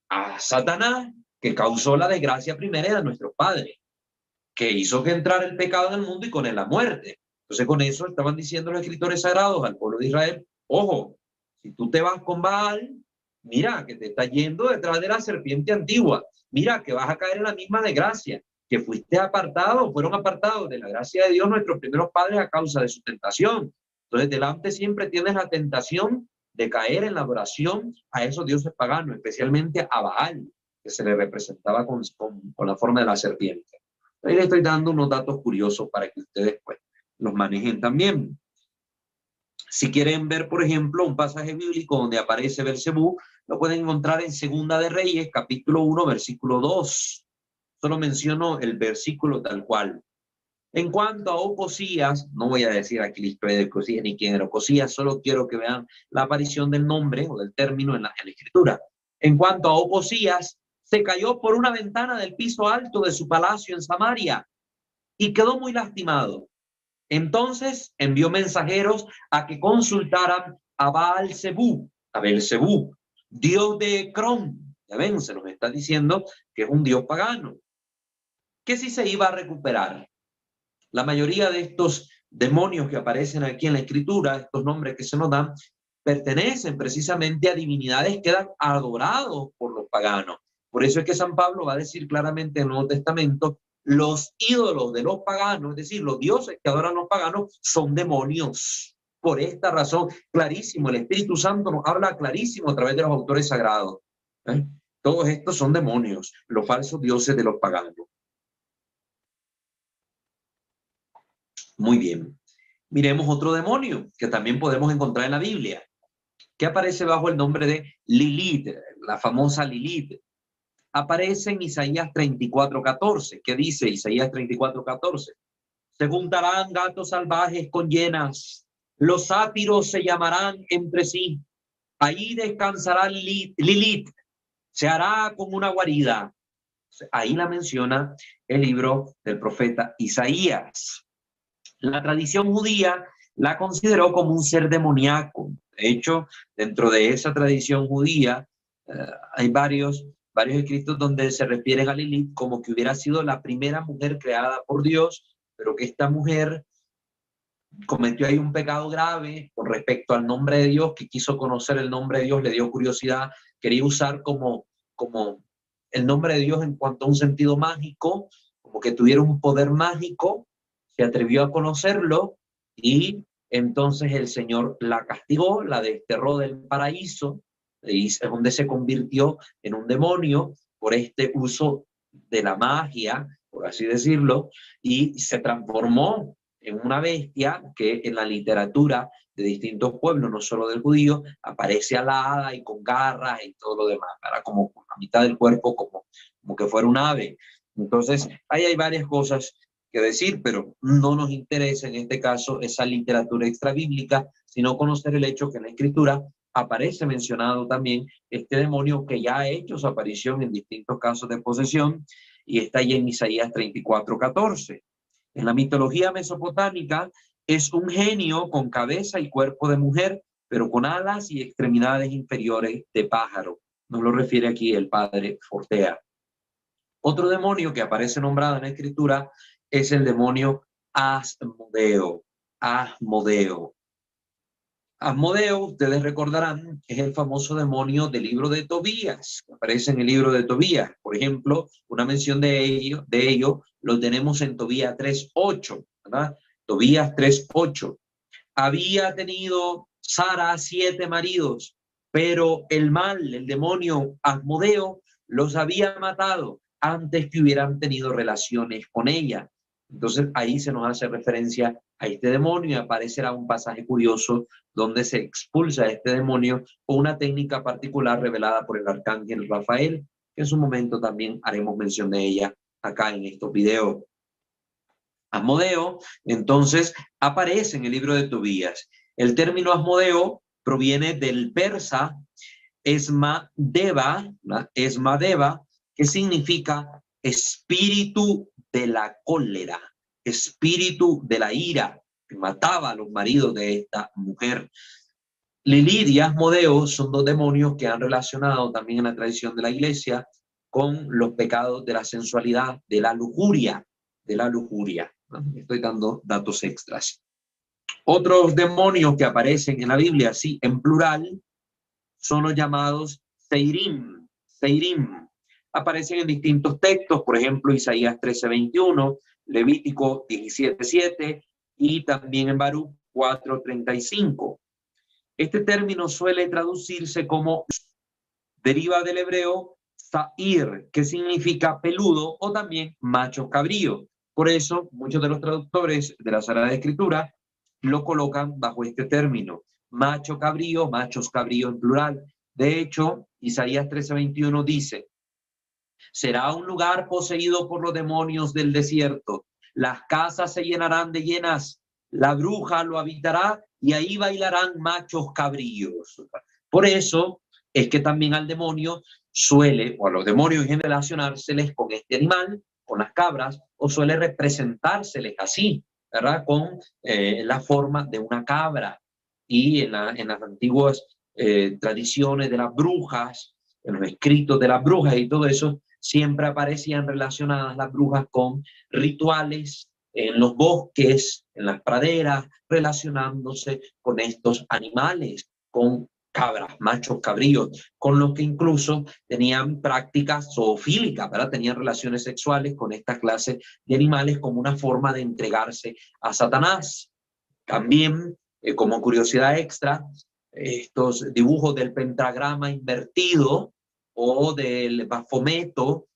a Satanás, que causó la desgracia primera de nuestros padres, que hizo que entrara el pecado en el mundo y con él la muerte. Entonces, con eso estaban diciendo los escritores sagrados al pueblo de Israel: ojo, si tú te vas con Baal, mira que te está yendo detrás de la serpiente antigua, mira que vas a caer en la misma desgracia, que fuiste apartado, fueron apartados de la gracia de Dios nuestros primeros padres a causa de su tentación. Entonces, delante siempre tienes la tentación de caer en la adoración a esos dioses paganos, especialmente a Baal, que se le representaba con la forma de la serpiente. Ahí les estoy dando unos datos curiosos para que ustedes pues, los manejen también. Si quieren ver, por ejemplo, un pasaje bíblico donde aparece Belcebú, lo pueden encontrar en Segunda de Reyes, capítulo 1, versículo 2. Solo menciono el versículo tal cual. En cuanto a Ocosías, no voy a decir aquí la historia de Ocosías ni quién era Ocosías, solo quiero que vean la aparición del nombre o del término en la escritura. En cuanto a Ocosías, se cayó por una ventana del piso alto de su palacio en Samaria y quedó muy lastimado. Entonces envió mensajeros a que consultaran a Baal-Zebú, a Belcebú, dios de Ecrón. Ya ven, se nos está diciendo que es un dios pagano, que si se iba a recuperar. La mayoría de estos demonios que aparecen aquí en la escritura, estos nombres que se nos dan, pertenecen precisamente a divinidades que eran adorados por los paganos. Por eso es que San Pablo va a decir claramente en el Nuevo Testamento: los ídolos de los paganos, es decir, los dioses que adoran los paganos, son demonios. Por esta razón, clarísimo, el Espíritu Santo nos habla clarísimo a través de los autores sagrados. Todos estos son demonios, los falsos dioses de los paganos. Muy bien. Miremos otro demonio que también podemos encontrar en la Biblia, que aparece bajo el nombre de Lilith, la famosa Lilith. Aparece en Isaías 34:14. ¿Qué dice Isaías 34:14? Se juntarán gatos salvajes con hienas, los sátiros se llamarán entre sí, ahí descansará Lilith, se hará como una guarida. Ahí la menciona el libro del profeta Isaías. La tradición judía la consideró como un ser demoníaco. De hecho, dentro de esa tradición judía hay varios escritos donde se refieren a Lilith como que hubiera sido la primera mujer creada por Dios, pero que esta mujer cometió ahí un pecado grave con respecto al nombre de Dios, que quiso conocer el nombre de Dios, le dio curiosidad, quería usar como el nombre de Dios en cuanto a un sentido mágico, como que tuviera un poder mágico, se atrevió a conocerlo y entonces el Señor la castigó, la desterró del paraíso, y es donde se convirtió en un demonio por este uso de la magia, por así decirlo, y se transformó en una bestia que en la literatura de distintos pueblos, no solo del judío, aparece alada y con garras y todo lo demás, para como con la mitad del cuerpo, como que fuera un ave. Entonces, ahí hay varias cosas que decir, pero no nos interesa en este caso esa literatura extrabíblica, sino conocer el hecho que en la escritura aparece mencionado también este demonio que ya ha hecho su aparición en distintos casos de posesión y está ahí en Isaías 34:14. En la mitología mesopotámica es un genio con cabeza y cuerpo de mujer, pero con alas y extremidades inferiores de pájaro. Nos lo refiere aquí el padre Fortea. Otro demonio que aparece nombrado en la escritura es el demonio Asmodeo. Asmodeo. Asmodeo, ustedes recordarán, es el famoso demonio del libro de Tobías, que aparece en el libro de Tobías. Por ejemplo, una mención de ello lo tenemos en Tobías 3:8, ¿verdad? Tobías 3:8. Había tenido Sara 7 maridos, pero el mal, el demonio Asmodeo, los había matado antes que hubieran tenido relaciones con ella. Entonces ahí se nos hace referencia a este demonio y aparecerá un pasaje curioso donde se expulsa a este demonio con una técnica particular revelada por el arcángel Rafael, que en su momento también haremos mención de ella acá en estos videos. Asmodeo, entonces, aparece en el libro de Tobías. El término Asmodeo proviene del persa Esmadeva, que significa espíritu de la cólera, espíritu de la ira, que mataba a los maridos de esta mujer. Lilith y Asmodeo son dos demonios que han relacionado también en la tradición de la iglesia con los pecados de la sensualidad, de la lujuria, de la lujuria. Estoy dando datos extras. Otros demonios que aparecen en la Biblia, así en plural, son los llamados Seirim. Seirim. Aparecen en distintos textos, por ejemplo, Isaías 13:21, Levítico 17:7 y también en Baruch 4:35. Este término suele traducirse como, deriva del hebreo Sair, que significa peludo o también macho cabrío. Por eso, muchos de los traductores de la Sagrada Escritura lo colocan bajo este término, macho cabrío, machos cabrío en plural. De hecho, Isaías 13:21 dice, será un lugar poseído por los demonios del desierto, las casas se llenarán de hienas, la bruja lo habitará y ahí bailarán machos cabríos. Por eso es que también al demonio suele, o a los demonios en general, relacionárseles con este animal, con las cabras, o suele representárseles así, ¿verdad? Con la forma de una cabra. Y en las antiguas tradiciones de las brujas, en los escritos de las brujas y todo eso, siempre aparecían relacionadas las brujas con rituales en los bosques, en las praderas, relacionándose con estos animales, con cabras, machos cabríos, con los que incluso tenían prácticas zoofílicas, ¿verdad? Tenían relaciones sexuales con esta clase de animales como una forma de entregarse a Satanás. También, como curiosidad extra, estos dibujos del pentagrama invertido o del bafometo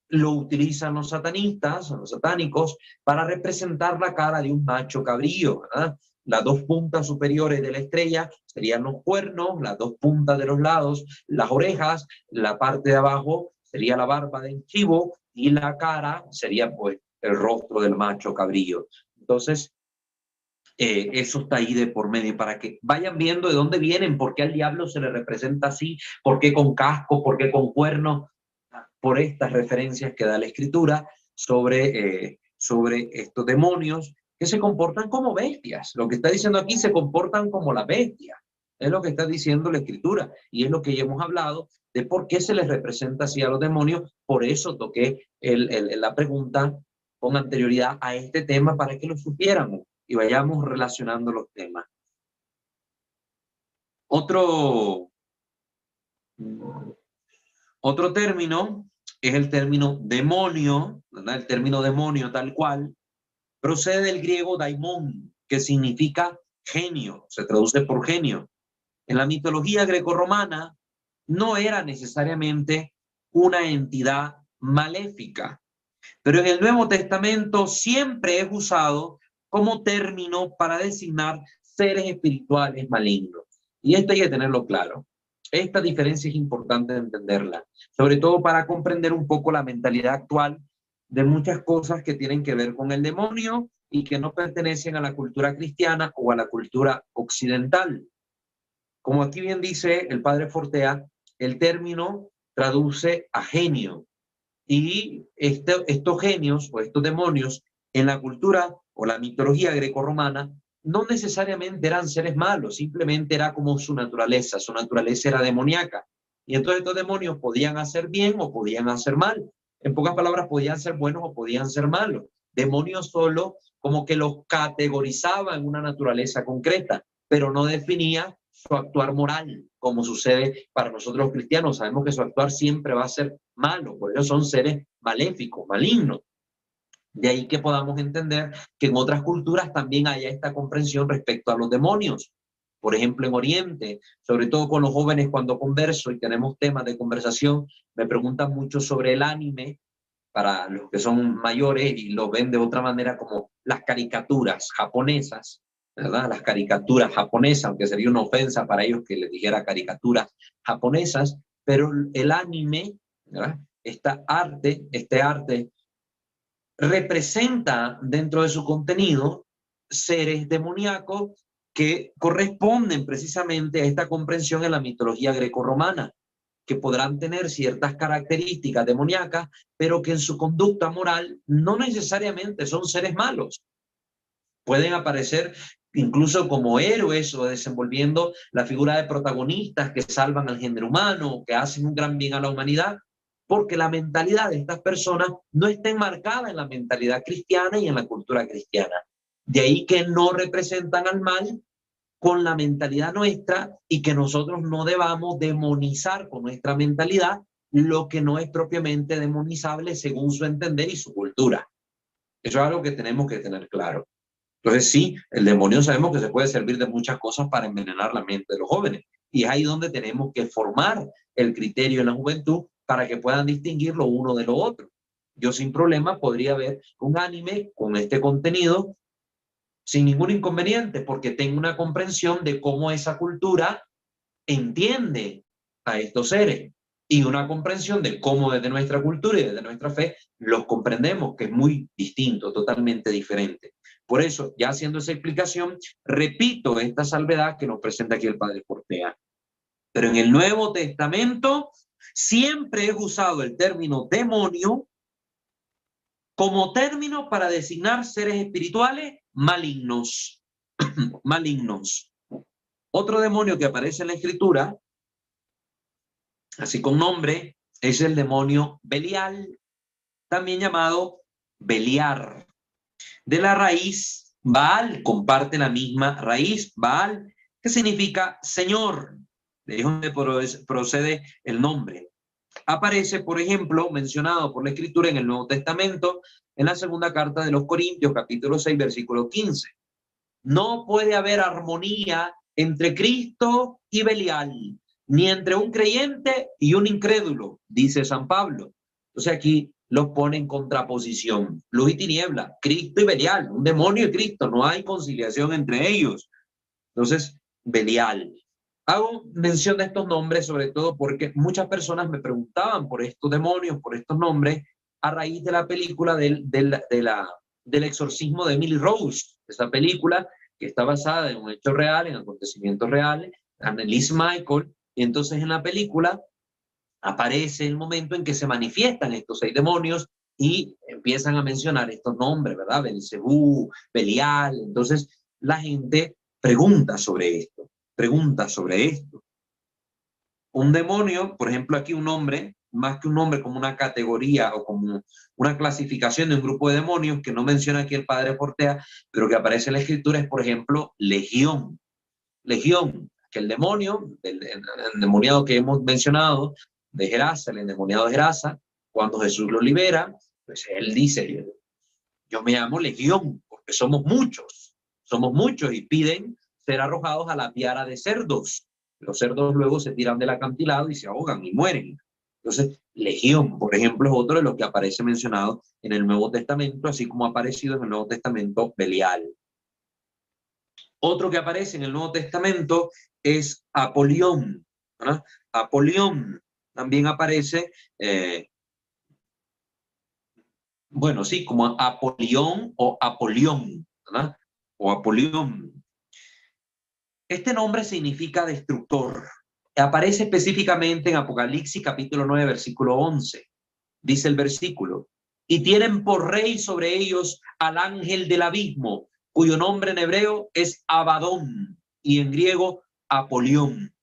lo utilizan los satanistas, los satánicos, para representar la cara de un macho cabrío, ¿verdad? Las dos puntas superiores de la estrella serían los cuernos, las dos puntas de los lados, las orejas, la parte de abajo sería la barba del chivo y la cara sería pues el rostro del macho cabrío. Entonces, eso está ahí de por medio, para que vayan viendo de dónde vienen, por qué al diablo se le representa así, por qué con casco, por qué con cuernos, por estas referencias que da la escritura sobre estos demonios que se comportan como bestias. Lo que está diciendo aquí, se comportan como la bestia. Es lo que está diciendo la escritura y es lo que ya hemos hablado de por qué se les representa así a los demonios. Por eso toqué la pregunta con anterioridad a este tema para que lo supiéramos y vayamos relacionando los temas. Otro término es el término demonio, ¿verdad? El término demonio tal cual procede del griego daimon, que significa genio, se traduce por genio. En la mitología grecorromana, no era necesariamente una entidad maléfica. Pero en el Nuevo Testamento siempre es usado como término para designar seres espirituales malignos. Y esto hay que tenerlo claro. Esta diferencia es importante entenderla, sobre todo para comprender un poco la mentalidad actual de muchas cosas que tienen que ver con el demonio y que no pertenecen a la cultura cristiana o a la cultura occidental. Como aquí bien dice el padre Fortea, el término traduce a genio. Y estos genios o estos demonios en la cultura o la mitología grecorromana no necesariamente eran seres malos, simplemente era como su naturaleza era demoníaca. Y entonces estos demonios podían hacer bien o podían hacer mal. En pocas palabras, podían ser buenos o podían ser malos. Demonios solo como que los categorizaba en una naturaleza concreta, pero no definía su actuar moral, como sucede para nosotros los cristianos. Sabemos que su actuar siempre va a ser malo, por eso son seres maléficos, malignos. De ahí que podamos entender que en otras culturas también haya esta comprensión respecto a los demonios. Por ejemplo, en Oriente, sobre todo con los jóvenes cuando converso y tenemos temas de conversación, me preguntan mucho sobre el anime, para los que son mayores y lo ven de otra manera como las caricaturas japonesas, ¿verdad? Las caricaturas japonesas, aunque sería una ofensa para ellos que les dijera caricaturas japonesas, pero el anime, ¿verdad? Este arte representa dentro de su contenido seres demoníacos que corresponden precisamente a esta comprensión en la mitología grecorromana, que podrán tener ciertas características demoníacas, pero que en su conducta moral no necesariamente son seres malos. Pueden aparecer incluso como héroes o desenvolviendo la figura de protagonistas que salvan al género humano, que hacen un gran bien a la humanidad, porque la mentalidad de estas personas no está enmarcada en la mentalidad cristiana y en la cultura cristiana. De ahí que no representan al mal con la mentalidad nuestra y que nosotros no debamos demonizar con nuestra mentalidad lo que no es propiamente demonizable según su entender y su cultura. Eso es algo que tenemos que tener claro. Entonces sí, el demonio sabemos que se puede servir de muchas cosas para envenenar la mente de los jóvenes. Y es ahí donde tenemos que formar el criterio en la juventud para que puedan distinguir lo uno de lo otro. Yo sin problema podría ver un anime con este contenido sin ningún inconveniente, porque tengo una comprensión de cómo esa cultura entiende a estos seres y una comprensión de cómo desde nuestra cultura y desde nuestra fe los comprendemos, que es muy distinto, totalmente diferente. Por eso, ya haciendo esa explicación, repito esta salvedad que nos presenta aquí el padre Fortea. Pero en el Nuevo Testamento siempre he usado el término demonio como término para designar seres espirituales malignos. Malignos. Otro demonio que aparece en la Escritura, así con nombre, es el demonio Belial, también llamado Beliar. De la raíz Baal, comparte la misma raíz, Baal, que significa Señor. De ahí es donde procede el nombre. Aparece, por ejemplo, mencionado por la Escritura en el Nuevo Testamento, en la segunda carta de los Corintios, capítulo 6, versículo 15. No puede haber armonía entre Cristo y Belial, ni entre un creyente y un incrédulo, dice San Pablo. Entonces aquí los pone en contraposición. Luz y tiniebla, Cristo y Belial, un demonio y Cristo, no hay conciliación entre ellos. Entonces, Belial. Hago mención de estos nombres sobre todo porque muchas personas me preguntaban por estos demonios, por estos nombres, a raíz de la película del exorcismo de Emily Rose, esa película que está basada en un hecho real, en acontecimientos reales, Anneliese Michael, y entonces en la película aparece el momento en que se manifiestan estos 6 demonios y empiezan a mencionar estos nombres, ¿verdad? Belcebú, Belial. Entonces la gente pregunta sobre esto, pregunta sobre esto. Un demonio, por ejemplo, aquí un nombre, más que un nombre, como una categoría o como una clasificación de un grupo de demonios que no menciona aquí el padre Fortea, pero que aparece en la Escritura, es, por ejemplo, legión. Legión, que el demonio, el endemoniado que hemos mencionado, de Gerasa, el endemoniado de Gerasa, cuando Jesús lo libera, pues él dice, yo me llamo Legión, porque somos muchos y piden ser arrojados a la piara de cerdos. Los cerdos luego se tiran del acantilado y se ahogan y mueren. Entonces, Legión, por ejemplo, es otro de los que aparece mencionado en el Nuevo Testamento, así como ha aparecido en el Nuevo Testamento Belial. Otro que aparece en el Nuevo Testamento es Apolión, ¿verdad? Apolión también aparece, bueno, sí, como Apolión o Apolión, ¿verdad? O Apolión. Este nombre significa destructor. Aparece específicamente en Apocalipsis capítulo 9, versículo 11. Dice el versículo, y tienen por rey sobre ellos al ángel del abismo, cuyo nombre en hebreo es Abadón y en griego Apolión.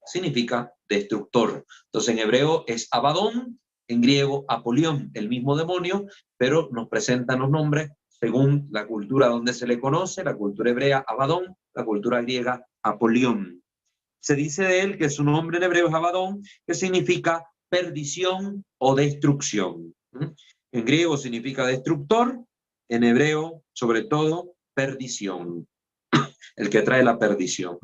Significa destructor. Entonces en hebreo es Abadón, en griego Apolión, el mismo demonio, pero nos presentan los nombres según la cultura donde se le conoce, la cultura hebrea Abadón, la cultura griega Apolión. Se dice de él que su nombre en hebreo es Abadón, que significa perdición o destrucción. En griego significa destructor, en hebreo, sobre todo, perdición, el que trae la perdición.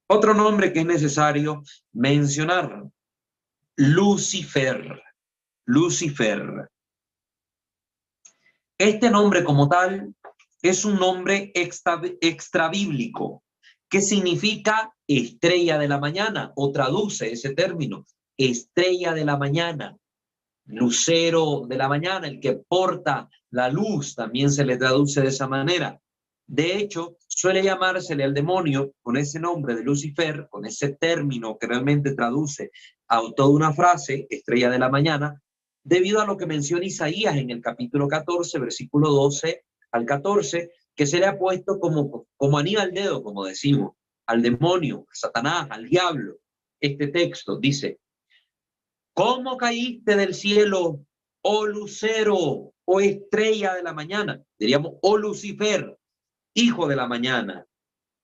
Otro nombre que es necesario mencionar, Lucifer. Lucifer. Este nombre como tal es un nombre extrabíblico que significa estrella de la mañana, o traduce ese término, estrella de la mañana, lucero de la mañana, el que porta la luz, también se le traduce de esa manera. De hecho, suele llamársele al demonio con ese nombre de Lucifer, con ese término que realmente traduce a toda una frase, estrella de la mañana, debido a lo que menciona Isaías en el capítulo 14, versículo 12 al 14, que se le ha puesto como anillo al dedo, como decimos, al demonio, a Satanás, al diablo. Este texto dice, ¿cómo caíste del cielo, oh lucero, oh estrella de la mañana? Diríamos, oh Lucifer, hijo de la mañana.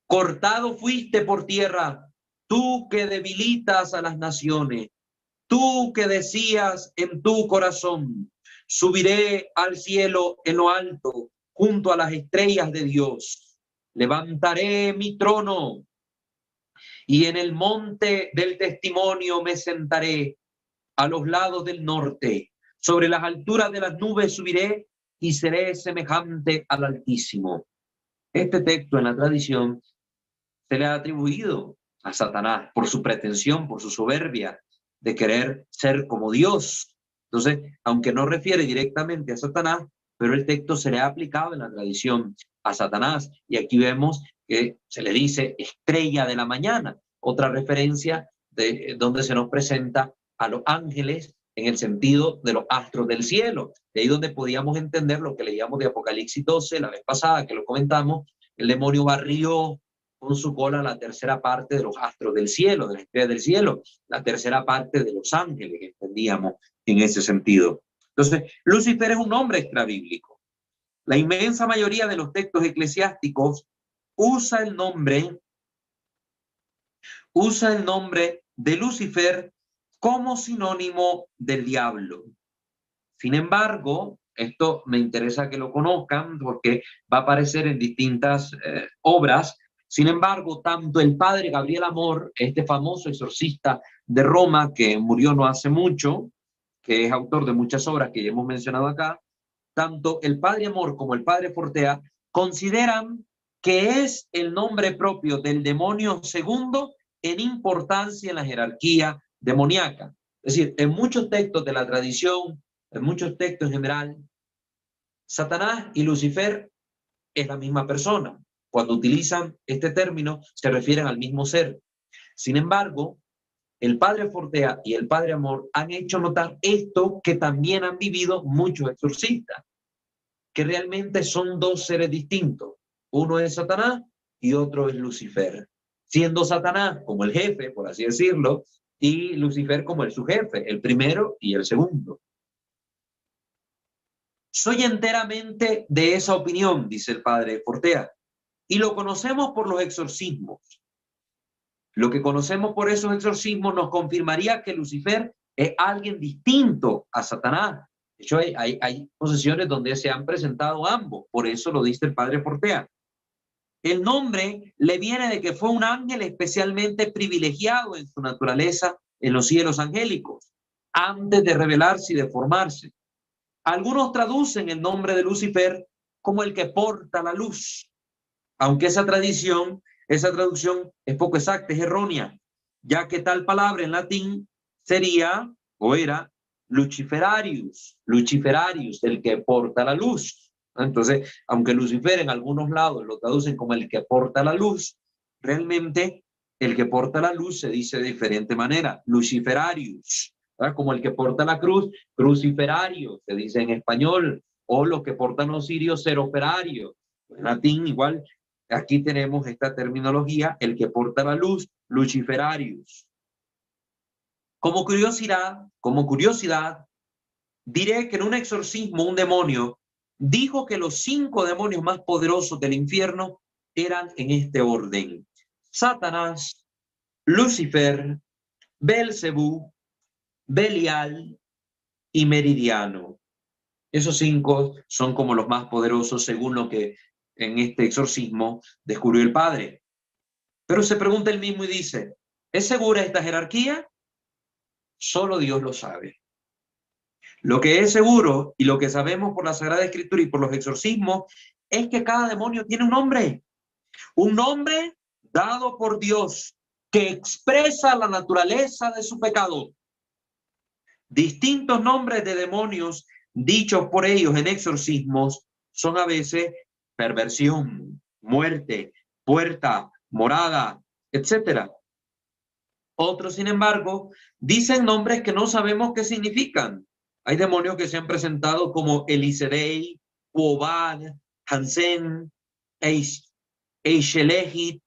Cortado fuiste por tierra, tú que debilitas a las naciones, tú que decías en tu corazón, subiré al cielo en lo alto, junto a las estrellas de Dios. Levantaré mi trono y en el monte del testimonio me sentaré a los lados del norte. Sobre las alturas de las nubes subiré y seré semejante al Altísimo. Este texto en la tradición se le ha atribuido a Satanás por su pretensión, por su soberbia de querer ser como Dios. Entonces, aunque no refiere directamente a Satanás, pero el texto se le ha aplicado en la tradición a Satanás. Y aquí vemos que se le dice estrella de la mañana, otra referencia de donde se nos presenta a los ángeles en el sentido de los astros del cielo. De ahí donde podíamos entender lo que leíamos de Apocalipsis 12 la vez pasada, que lo comentamos, el demonio barrió con su cola la tercera parte de los astros del cielo, de las estrellas del cielo, la tercera parte de los ángeles, entendíamos en ese sentido. Entonces, Lucifer es un nombre extrabíblico. La inmensa mayoría de los textos eclesiásticos usa el nombre de Lucifer como sinónimo del diablo. Sin embargo, esto me interesa que lo conozcan porque va a aparecer en distintas obras. Sin embargo, tanto el padre Gabriel Amor, este famoso exorcista de Roma que murió no hace mucho, que es autor de muchas obras que ya hemos mencionado acá, tanto el padre Amor como el padre Fortea consideran que es el nombre propio del demonio segundo en importancia en la jerarquía demoníaca. Es decir, en muchos textos de la tradición, en muchos textos en general, Satanás y Lucifer es la misma persona. Cuando utilizan este término, se refieren al mismo ser. Sin embargo, el padre Fortea y el padre Amor han hecho notar esto que también han vivido muchos exorcistas, que realmente son dos seres distintos. Uno es Satanás y otro es Lucifer. Siendo Satanás como el jefe, por así decirlo, y Lucifer como el subjefe, el primero y el segundo. Soy enteramente de esa opinión, dice el padre Fortea, y lo conocemos por los exorcismos. Lo que conocemos por esos exorcismos nos confirmaría que Lucifer es alguien distinto a Satanás. De hecho, hay posesiones donde se han presentado ambos, por eso lo dice el padre Fortea. El nombre le viene de que fue un ángel especialmente privilegiado en su naturaleza en los cielos angélicos, antes de revelarse y de formarse. Algunos traducen el nombre de Lucifer como el que porta la luz, aunque esa traducción es poco exacta, es errónea, ya que tal palabra en latín sería o era Luciferarius, Luciferarius, el que porta la luz. Entonces, aunque Lucifer en algunos lados lo traducen como el que porta la luz, realmente el que porta la luz se dice de diferente manera, Luciferarius, ¿verdad? Como el que porta la cruz, Cruciferario, se dice en español, o los que portan los cirios, Seroferario. En latín igual, aquí tenemos esta terminología, el que porta la luz, Luciferarius. Como curiosidad, diré que en un exorcismo un demonio dijo que los 5 demonios más poderosos del infierno eran en este orden: Satanás, Lucifer, Belcebú, Belial y Meridiano. Esos 5 son como los más poderosos según lo que en este exorcismo descubrió el padre. Pero se pregunta él mismo y dice, ¿es segura esta jerarquía? Solo Dios lo sabe. Lo que es seguro y lo que sabemos por la Sagrada Escritura y por los exorcismos es que cada demonio tiene un nombre dado por Dios que expresa la naturaleza de su pecado. Distintos nombres de demonios dichos por ellos en exorcismos son a veces perversión, muerte, puerta, morada, etc. Otros, sin embargo, dicen nombres que no sabemos qué significan. Hay demonios que se han presentado como Elisedei, Uobad, Hansen, Eishelehit,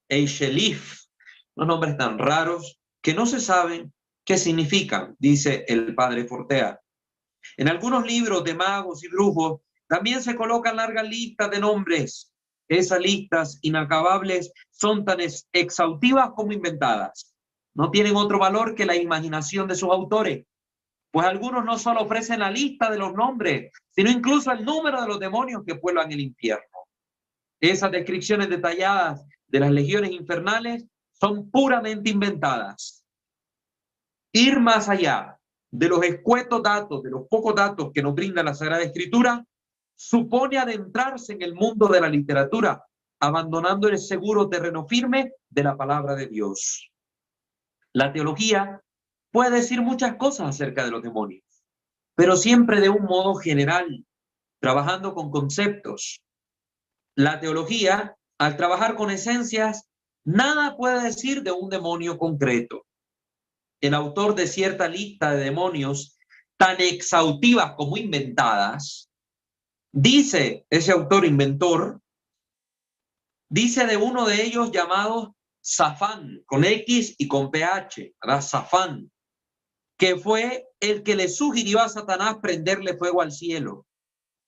Eishelif, unos nombres tan raros que no se saben qué significan, dice el padre Fortea. En algunos libros de magos y brujos también se colocan largas listas de nombres. Esas listas inacabables son tan exhaustivas como inventadas. No tienen otro valor que la imaginación de sus autores, pues algunos no solo ofrecen la lista de los nombres, sino incluso el número de los demonios que pueblan el infierno. Esas descripciones detalladas de las legiones infernales son puramente inventadas. Ir más allá de los escuetos datos, de los pocos datos que nos brinda la Sagrada Escritura, supone adentrarse en el mundo de la literatura, abandonando el seguro terreno firme de la palabra de Dios. La teología puede decir muchas cosas acerca de los demonios, pero siempre de un modo general, trabajando con conceptos. La teología, al trabajar con esencias, nada puede decir de un demonio concreto. El autor de cierta lista de demonios, tan exhaustivas como inventadas, dice ese autor inventor, dice de uno de ellos llamado Safán, con X y con PH, ¿verdad? Safán, que fue el que le sugirió a Satanás prenderle fuego al cielo,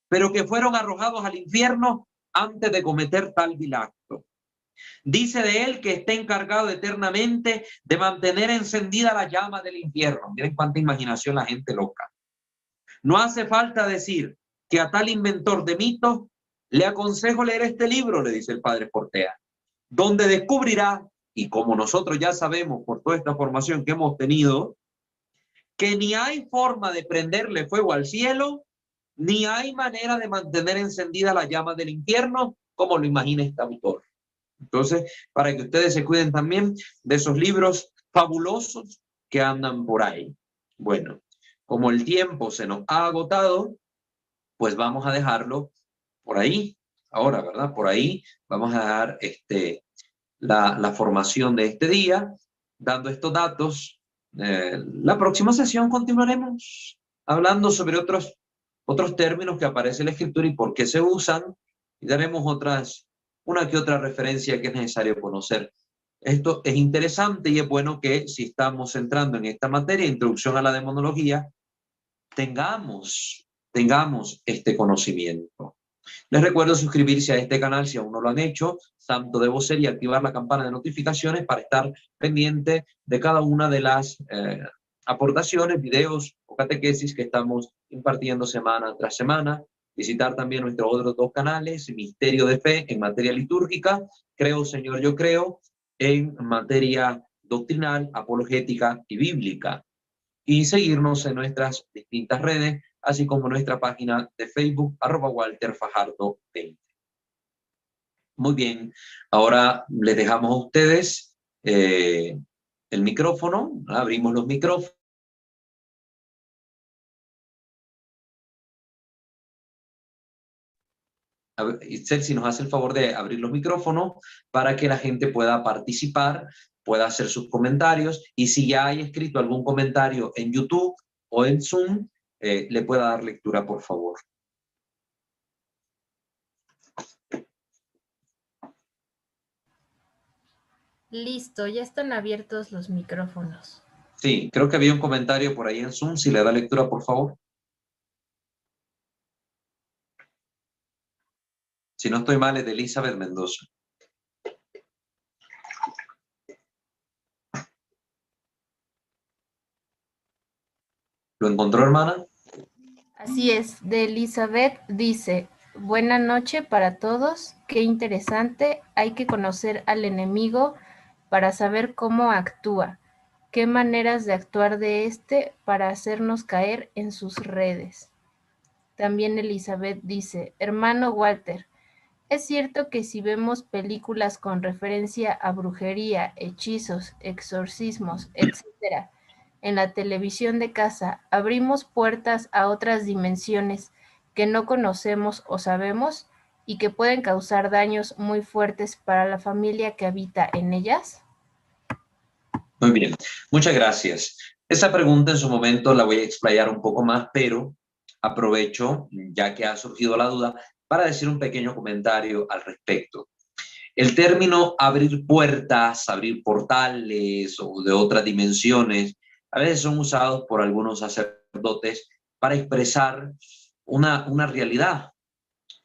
pero que fueron arrojados al infierno antes de cometer tal vil acto. Dice de él que está encargado eternamente de mantener encendida la llama del infierno. Miren cuánta imaginación la gente loca. No hace falta decir que a tal inventor de mitos le aconsejo leer este libro, le dice el padre Fortea, donde descubrirá, y como nosotros ya sabemos por toda esta formación que hemos tenido, que ni hay forma de prenderle fuego al cielo, ni hay manera de mantener encendida la llama del infierno, como lo imagina este autor. Entonces, para que ustedes se cuiden también de esos libros fabulosos que andan por ahí. Bueno, como el tiempo se nos ha agotado, pues vamos a dejarlo por ahí. Ahora, ¿verdad? Por ahí vamos a dejar la formación de este día, dando estos datos. La próxima sesión continuaremos hablando sobre otros términos que aparecen en la escritura y por qué se usan, y daremos una que otra referencia que es necesario conocer. Esto es interesante y es bueno que si estamos entrando en esta materia, introducción a la demonología, tengamos este conocimiento. Les recuerdo suscribirse a este canal si aún no lo han hecho, Santo Debo Ser, y activar la campana de notificaciones para estar pendiente de cada una de las aportaciones, videos o catequesis que estamos impartiendo semana tras semana. Visitar también nuestros otros dos canales, Misterio de Fe en materia litúrgica, Creo Señor Yo Creo en materia doctrinal, apologética y bíblica. Y seguirnos en nuestras distintas redes, así como nuestra página de Facebook, @WalterFajardo20. Muy bien, ahora les dejamos a ustedes el micrófono, abrimos los micrófonos. Itzel, si nos hace el favor de abrir los micrófonos para que la gente pueda participar, pueda hacer sus comentarios, y si ya hay escrito algún comentario en YouTube o en Zoom, le pueda dar lectura, por favor. Listo, ya están abiertos los micrófonos. Sí, creo que había un comentario por ahí en Zoom, si le da lectura, por favor. Si no estoy mal, es de Elizabeth Mendoza. ¿Lo encontró, hermana? Así es, de Elizabeth dice: buena noche para todos, qué interesante, hay que conocer al enemigo para saber cómo actúa, qué maneras de actuar de este para hacernos caer en sus redes. También Elizabeth dice: hermano Walter, es cierto que si vemos películas con referencia a brujería, hechizos, exorcismos, etc., en la televisión de casa, abrimos puertas a otras dimensiones que no conocemos o sabemos y que pueden causar daños muy fuertes para la familia que habita en ellas. Muy bien, muchas gracias. Esa pregunta en su momento la voy a explayar un poco más, pero aprovecho, ya que ha surgido la duda, para decir un pequeño comentario al respecto. El término abrir puertas, abrir portales o de otras dimensiones, a veces son usados por algunos sacerdotes para expresar una realidad.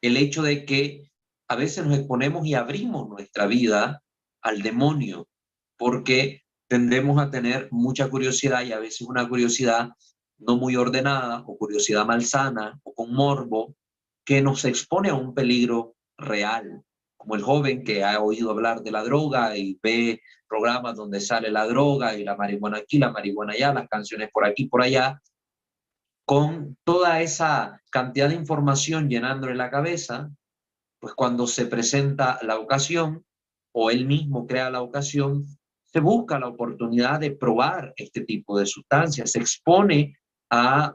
El hecho de que a veces nos exponemos y abrimos nuestra vida al demonio, porque tendemos a tener mucha curiosidad, y a veces una curiosidad no muy ordenada o curiosidad malsana o con morbo, que nos expone a un peligro real, como el joven que ha oído hablar de la droga y ve programas donde sale la droga y la marihuana aquí, la marihuana allá, las canciones por aquí, por allá, con toda esa cantidad de información llenándole la cabeza. Pues cuando se presenta la ocasión o él mismo crea la ocasión, se busca la oportunidad de probar este tipo de sustancias, se expone a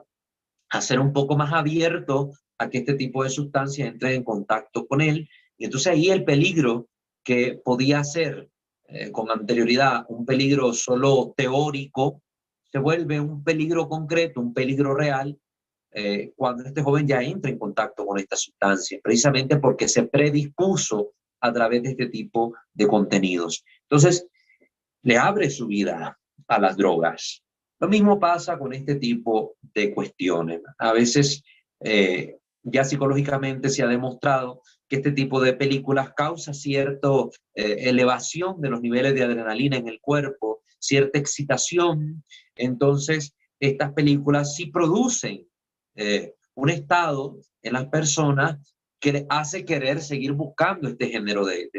ser un poco más abierto a que este tipo de sustancias entre en contacto con él. Y entonces ahí el peligro que podía ser con anterioridad un peligro solo teórico, se vuelve un peligro concreto, un peligro real, cuando este joven ya entra en contacto con esta sustancia, precisamente porque se predispuso a través de este tipo de contenidos. Entonces, le abre su vida a las drogas. Lo mismo pasa con este tipo de cuestiones. A veces, ya psicológicamente se ha demostrado que este tipo de películas causa cierta elevación de los niveles de adrenalina en el cuerpo, cierta excitación. Entonces, estas películas sí producen un estado en las personas que les hace querer seguir buscando este género de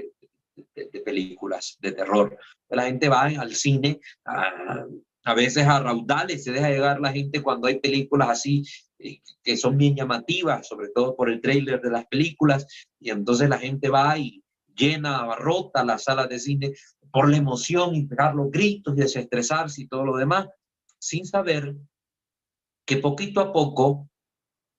películas de terror. La gente va al cine a veces a raudales, se deja llegar la gente cuando hay películas así que son bien llamativas, sobre todo por el tráiler de las películas, y entonces la gente va y llena, abarrota las salas de cine por la emoción y pegar los gritos y desestresarse y todo lo demás, sin saber que poquito a poco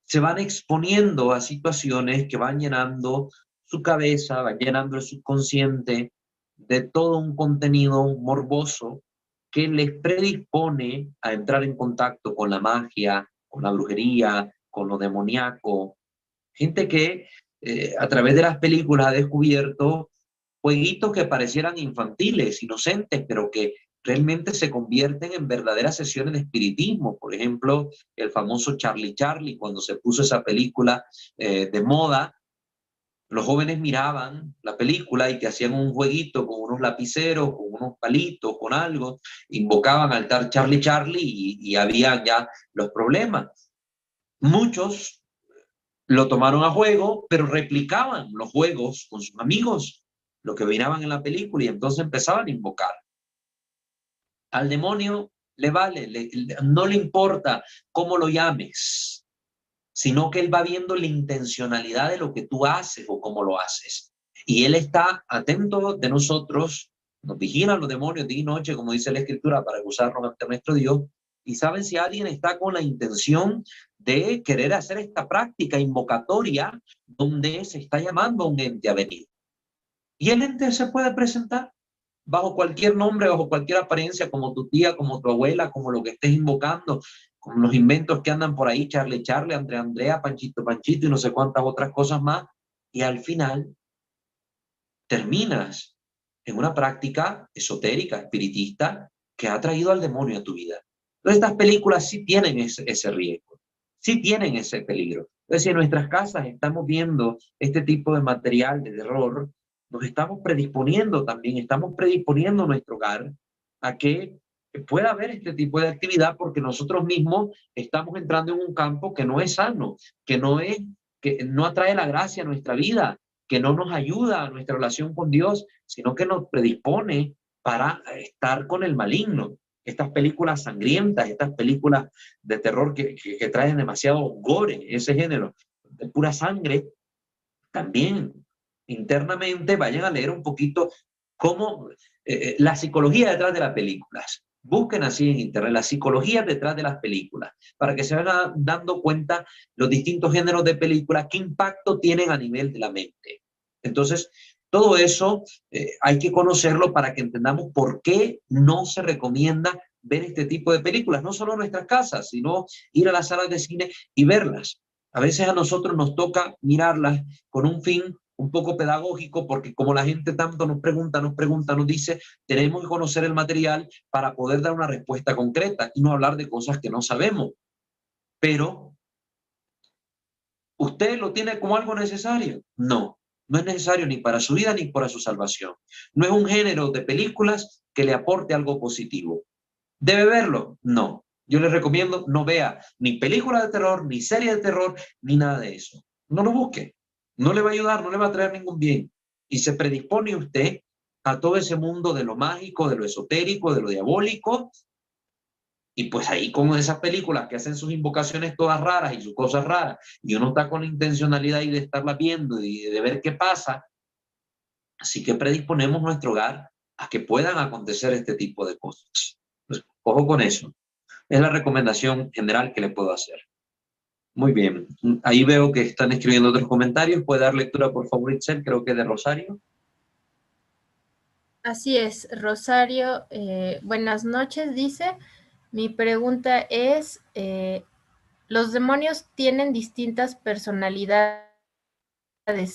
se van exponiendo a situaciones que van llenando su cabeza, van llenando el subconsciente de todo un contenido morboso que les predispone a entrar en contacto con la magia, con la brujería, con lo demoníaco. Gente que a través de las películas ha descubierto jueguitos que parecieran infantiles, inocentes, pero que realmente se convierten en verdaderas sesiones de espiritismo. Por ejemplo, el famoso Charlie Charlie, cuando se puso esa película de moda, los jóvenes miraban la película y que hacían un jueguito con unos lapiceros, con unos palitos, con algo, invocaban al tal Charlie Charlie y habían ya los problemas. Muchos lo tomaron a juego, pero replicaban los juegos con sus amigos, lo que miraban en la película, y entonces empezaban a invocar. Al demonio le vale, no le importa cómo lo llames, sino que él va viendo la intencionalidad de lo que tú haces o cómo lo haces. Y él está atento de nosotros, nos vigilan los demonios día y noche, como dice la Escritura, para acusarnos ante nuestro Dios. Y saben si alguien está con la intención de querer hacer esta práctica invocatoria donde se está llamando a un ente a venir. Y el ente se puede presentar bajo cualquier nombre, bajo cualquier apariencia, como tu tía, como tu abuela, como lo que estés invocando, como los inventos que andan por ahí, Charlie, Andrea, Andrea, Panchito, Panchito y no sé cuántas otras cosas más. Y al final terminas en una práctica esotérica, espiritista, que ha traído al demonio a tu vida. Entonces, estas películas sí tienen ese riesgo, sí tienen ese peligro. Entonces, si en nuestras casas estamos viendo este tipo de material de terror, nos estamos predisponiendo también, estamos predisponiendo nuestro hogar a que pueda haber este tipo de actividad, porque nosotros mismos estamos entrando en un campo que no es sano, que no atrae la gracia a nuestra vida, que no nos ayuda a nuestra relación con Dios, sino que nos predispone para estar con el maligno. Estas películas sangrientas, estas películas de terror que traen demasiado gore, ese género de pura sangre, también internamente vayan a leer un poquito cómo la psicología detrás de las películas. Busquen así en internet la psicología detrás de las películas para que se vayan dando cuenta los distintos géneros de películas, qué impacto tienen a nivel de la mente. Entonces, todo eso hay que conocerlo para que entendamos por qué no se recomienda ver este tipo de películas, no solo en nuestras casas, sino ir a las salas de cine y verlas. A veces a nosotros nos toca mirarlas con un fin un poco pedagógico, porque como la gente tanto nos pregunta, nos dice, tenemos que conocer el material para poder dar una respuesta concreta y no hablar de cosas que no sabemos. Pero, ¿usted lo tiene como algo necesario? No, no es necesario ni para su vida ni para su salvación. No es un género de películas que le aporte algo positivo. ¿Debe verlo? No. Yo les recomiendo no vea ni película de terror, ni serie de terror, ni nada de eso. No lo busque. No le va a ayudar, no le va a traer ningún bien. Y se predispone usted a todo ese mundo de lo mágico, de lo esotérico, de lo diabólico. Y pues ahí con esas películas que hacen sus invocaciones todas raras y sus cosas raras, y uno está con la intencionalidad de estarlas viendo y de ver qué pasa, así que predisponemos nuestro hogar a que puedan acontecer este tipo de cosas. Pues, ojo con eso. Es la recomendación general que le puedo hacer. Muy bien. Ahí veo que están escribiendo otros comentarios. ¿Puede dar lectura, por favor, Itzel? Creo que de Rosario. Así es, Rosario. Buenas noches, dice. Mi pregunta es, ¿los demonios tienen distintas personalidades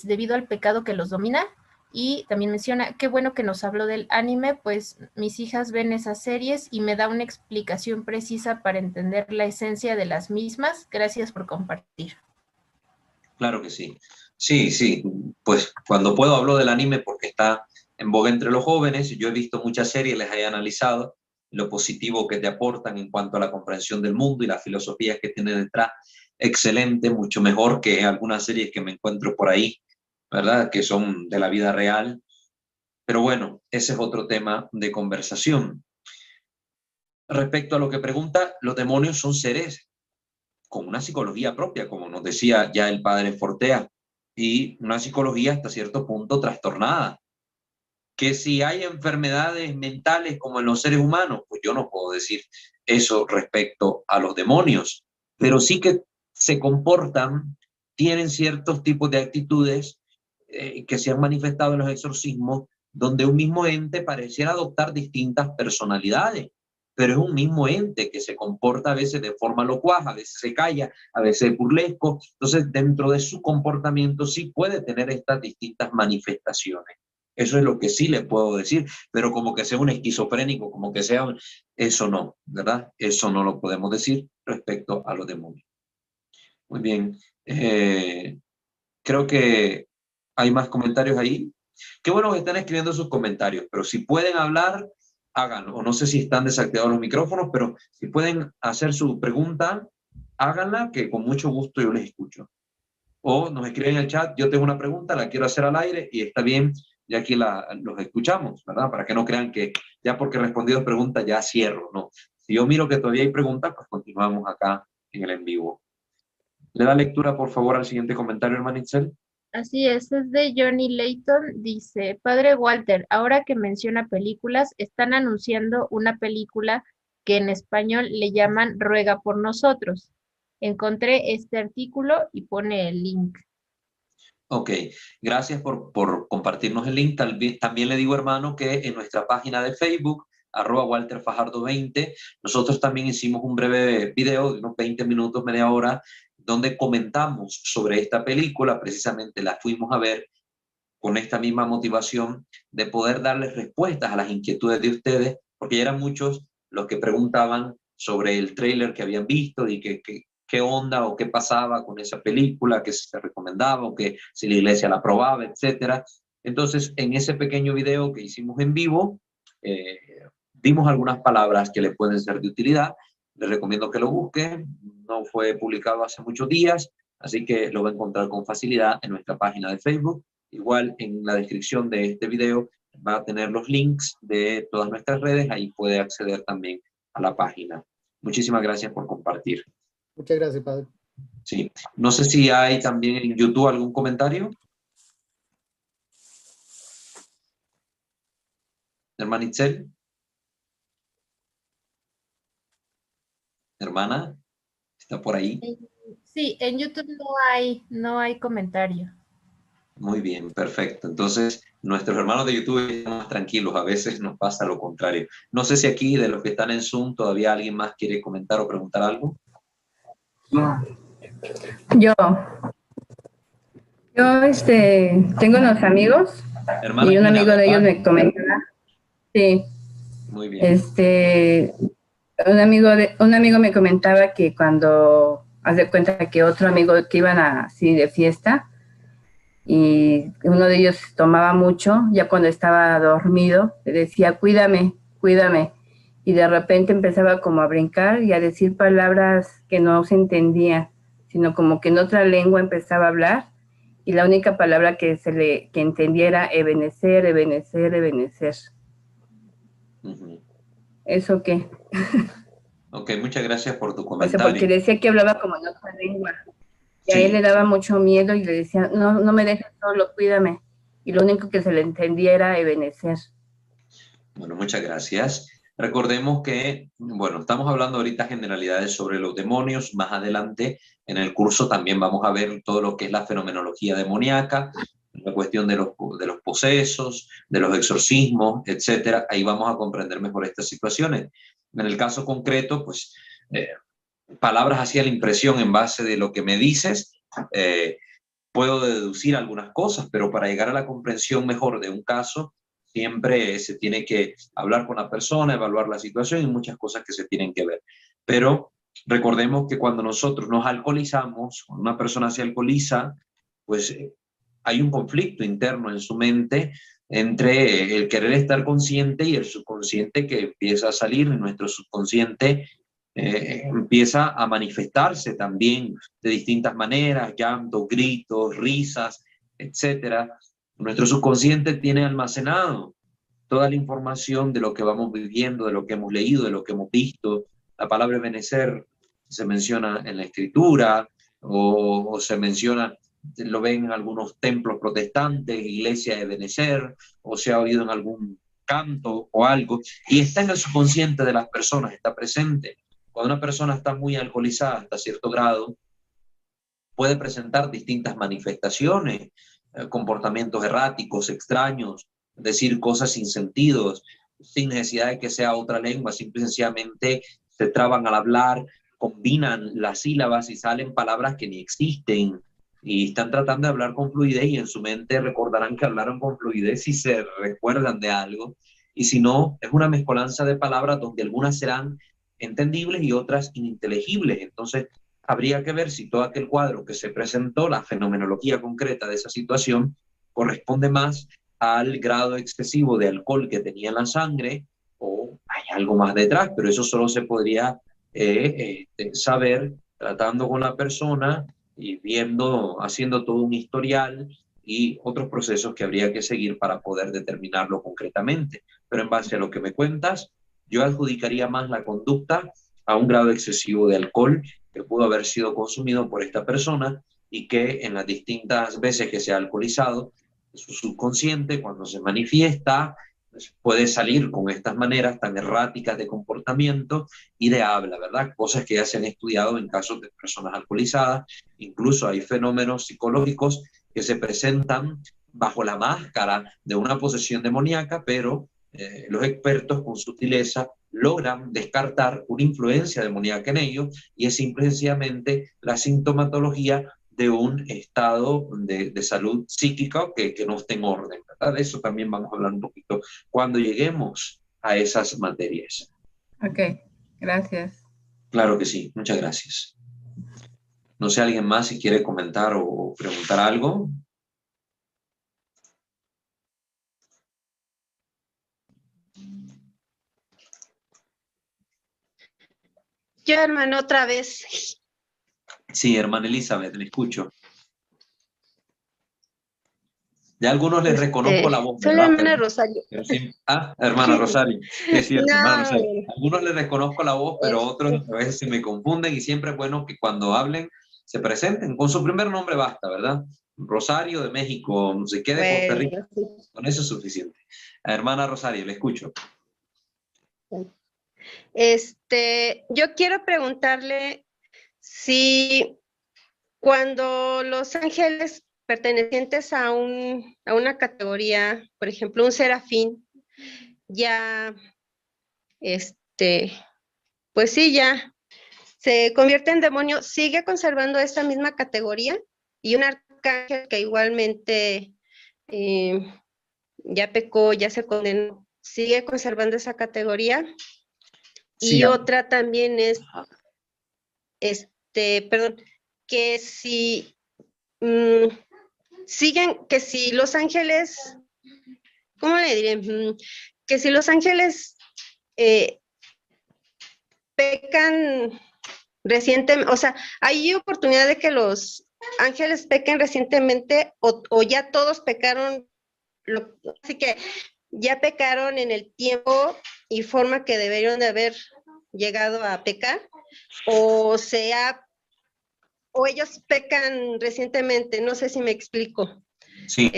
debido al pecado que los domina? Y también menciona, qué bueno que nos habló del anime, pues mis hijas ven esas series y me da una explicación precisa para entender la esencia de las mismas. Gracias por compartir. Claro que sí. Sí, sí. Pues cuando puedo hablo del anime porque está en boga entre los jóvenes. Yo he visto muchas series, les he analizado lo positivo que te aportan en cuanto a la comprensión del mundo y las filosofías que tiene detrás. Excelente, mucho mejor que algunas series que me encuentro por ahí, ¿verdad? Que son de la vida real. Pero bueno, ese es otro tema de conversación. Respecto a lo que pregunta, los demonios son seres con una psicología propia, como nos decía ya el padre Fortea, y una psicología hasta cierto punto trastornada. Que si hay enfermedades mentales como en los seres humanos, pues yo no puedo decir eso respecto a los demonios, pero sí que se comportan, tienen ciertos tipos de actitudes que se han manifestado en los exorcismos, donde un mismo ente pareciera adoptar distintas personalidades, pero es un mismo ente que se comporta a veces de forma locuaz, a veces se calla, a veces burlesco. Entonces, dentro de su comportamiento sí puede tener estas distintas manifestaciones. Eso es lo que sí le puedo decir, pero como que sea un esquizofrénico, como que sea, eso no, ¿verdad? Eso no lo podemos decir respecto a los demonios. Muy bien. Creo que hay más comentarios ahí. Qué bueno que están escribiendo sus comentarios, pero si pueden hablar, háganlo. O no sé si están desactivados los micrófonos, pero si pueden hacer su pregunta, háganla, que con mucho gusto yo les escucho. o nos escriben en el chat, yo tengo una pregunta, la quiero hacer al aire y está bien, ya aquí los escuchamos, ¿verdad? Para que no crean que ya porque he respondido preguntas ya cierro, no. Si yo miro que todavía hay preguntas, pues continuamos acá en el en vivo. ¿Le da lectura, por favor, al siguiente comentario, hermana Itzel? Así es de Johnny Layton. Dice, Padre Walter, ahora que menciona películas, están anunciando una película que en español le llaman Ruega por nosotros. Encontré este artículo y pone el link. Ok, gracias por compartirnos el link. También le digo, hermano, que en nuestra página de Facebook, @WalterFajardo20, nosotros también hicimos un breve video de unos 20 minutos, media hora, donde comentamos sobre esta película. Precisamente la fuimos a ver con esta misma motivación de poder darles respuestas a las inquietudes de ustedes, porque ya eran muchos los que preguntaban sobre el tráiler que habían visto y qué onda o qué pasaba con esa película, que se recomendaba o que si la iglesia la aprobaba, etcétera. Entonces, en ese pequeño video que hicimos en vivo, dimos algunas palabras que le pueden ser de utilidad. Les recomiendo que lo busquen. No fue publicado hace muchos días, así que lo va a encontrar con facilidad en nuestra página de Facebook. Igual en la descripción de este video va a tener los links de todas nuestras redes, ahí puede acceder también a la página. Muchísimas gracias por compartir. Muchas gracias, padre. Sí, no sé si hay también en YouTube algún comentario. Hermana Itzel. Hermana, ¿está por ahí? Sí, en YouTube no hay comentario. Muy bien, perfecto. Entonces, nuestros hermanos de YouTube están más tranquilos. A veces nos pasa lo contrario. No sé si aquí, de los que están en Zoom, todavía alguien más quiere comentar o preguntar algo. Yo tengo unos amigos. Hermana y un Gina, amigo de ¿verdad? ellos me comentaba, sí, Muy bien. un amigo me comentaba que cuando haz de cuenta que otro amigo que iban así de fiesta y uno de ellos tomaba mucho, ya cuando estaba dormido, le decía, cuídame, cuídame. Y de repente empezaba como a brincar y a decir palabras que no se entendían, sino como que en otra lengua empezaba a hablar y la única palabra que entendía era ebenecer, ebenecer, ebenecer. Uh-huh. ¿Eso qué? Ok, muchas gracias por tu O sea, comentario. porque decía que hablaba como en otra lengua. Y Sí. a él le daba mucho miedo y le decía, no me dejes solo, cuídame. Y lo único que se le entendía era ebenecer. Bueno, muchas gracias. Recordemos que, bueno, estamos hablando ahorita generalidades sobre los demonios. Más adelante en el curso también vamos a ver todo lo que es la fenomenología demoníaca, la cuestión de los posesos, de los exorcismos, etcétera. Ahí vamos a comprender mejor estas situaciones. En el caso concreto, pues, palabras hacía la impresión en base de lo que me dices. Puedo deducir algunas cosas, pero para llegar a la comprensión mejor de un caso, siempre se tiene que hablar con la persona, evaluar la situación y muchas cosas que se tienen que ver. Pero recordemos que cuando nosotros nos alcoholizamos, cuando una persona se alcoholiza, pues hay un conflicto interno en su mente entre el querer estar consciente y el subconsciente que empieza a salir. Nuestro subconsciente empieza a manifestarse también de distintas maneras, llanto, gritos, risas, etcétera. Nuestro subconsciente tiene almacenado toda la información de lo que vamos viviendo, de lo que hemos leído, de lo que hemos visto. La palabra benecer se menciona en la escritura o se menciona, lo ven en algunos templos protestantes, iglesia de benecer, o se ha oído en algún canto o algo, y está en el subconsciente de las personas, está presente. Cuando una persona está muy alcoholizada hasta cierto grado, puede presentar distintas manifestaciones, comportamientos erráticos, extraños, decir cosas sin sentidos, sin necesidad de que sea otra lengua, simple y sencillamente se traban al hablar, combinan las sílabas y salen palabras que ni existen y están tratando de hablar con fluidez y en su mente recordarán que hablaron con fluidez si se recuerdan de algo, y si no, es una mezcolanza de palabras donde algunas serán entendibles y otras ininteligibles. Entonces, habría que ver si todo aquel cuadro que se presentó, la fenomenología concreta de esa situación, corresponde más al grado excesivo de alcohol que tenía en la sangre o hay algo más detrás, pero eso solo se podría saber tratando con la persona y viendo, haciendo todo un historial y otros procesos que habría que seguir para poder determinarlo concretamente. Pero en base a lo que me cuentas, yo adjudicaría más la conducta a un grado excesivo de alcohol que pudo haber sido consumido por esta persona y que en las distintas veces que se ha alcoholizado, su subconsciente, cuando se manifiesta, pues, puede salir con estas maneras tan erráticas de comportamiento y de habla, ¿verdad? Cosas que ya se han estudiado en casos de personas alcoholizadas. Incluso hay fenómenos psicológicos que se presentan bajo la máscara de una posesión demoníaca, pero los expertos con sutileza logran descartar una influencia demoníaca en ellos y es simplemente la sintomatología de un estado de salud psíquica que no esté en orden, ¿verdad? De eso también vamos a hablar un poquito cuando lleguemos a esas materias. Ok, gracias. Claro que sí, muchas gracias. No sé, ¿alguien más si quiere comentar o preguntar algo? Yo, hermano, otra vez. Sí, hermana Elizabeth, le escucho. De algunos les reconozco la voz, Soy la ¿verdad? hermana Rosario. Pero sí. Ah, hermana Rosario. Sí, es cierto, hermana No, Rosario. A algunos les reconozco la voz, pero otros a veces se me confunden y siempre es bueno que cuando hablen se presenten. Con su primer nombre basta, ¿verdad? Rosario de México, no sé qué de Costa Rica. sí. Con eso es suficiente. Hermana Rosario, le escucho. Yo quiero preguntarle si cuando los ángeles pertenecientes a una categoría, por ejemplo, un serafín, ya, pues sí, ya se convierte en demonio, sigue conservando esa misma categoría, y un arcángel que igualmente ya pecó, ya se condenó, sigue conservando esa categoría. Sí, Y otra también es, perdón, que si siguen, que si los ángeles, ¿cómo le diré? Que si los ángeles pecan recientemente, o sea, hay oportunidad de que los ángeles pequen recientemente o ya todos pecaron, así que ya pecaron en el tiempo y forma que deberían de haber llegado a pecar, o ellos pecan recientemente, no sé si me explico. Sí.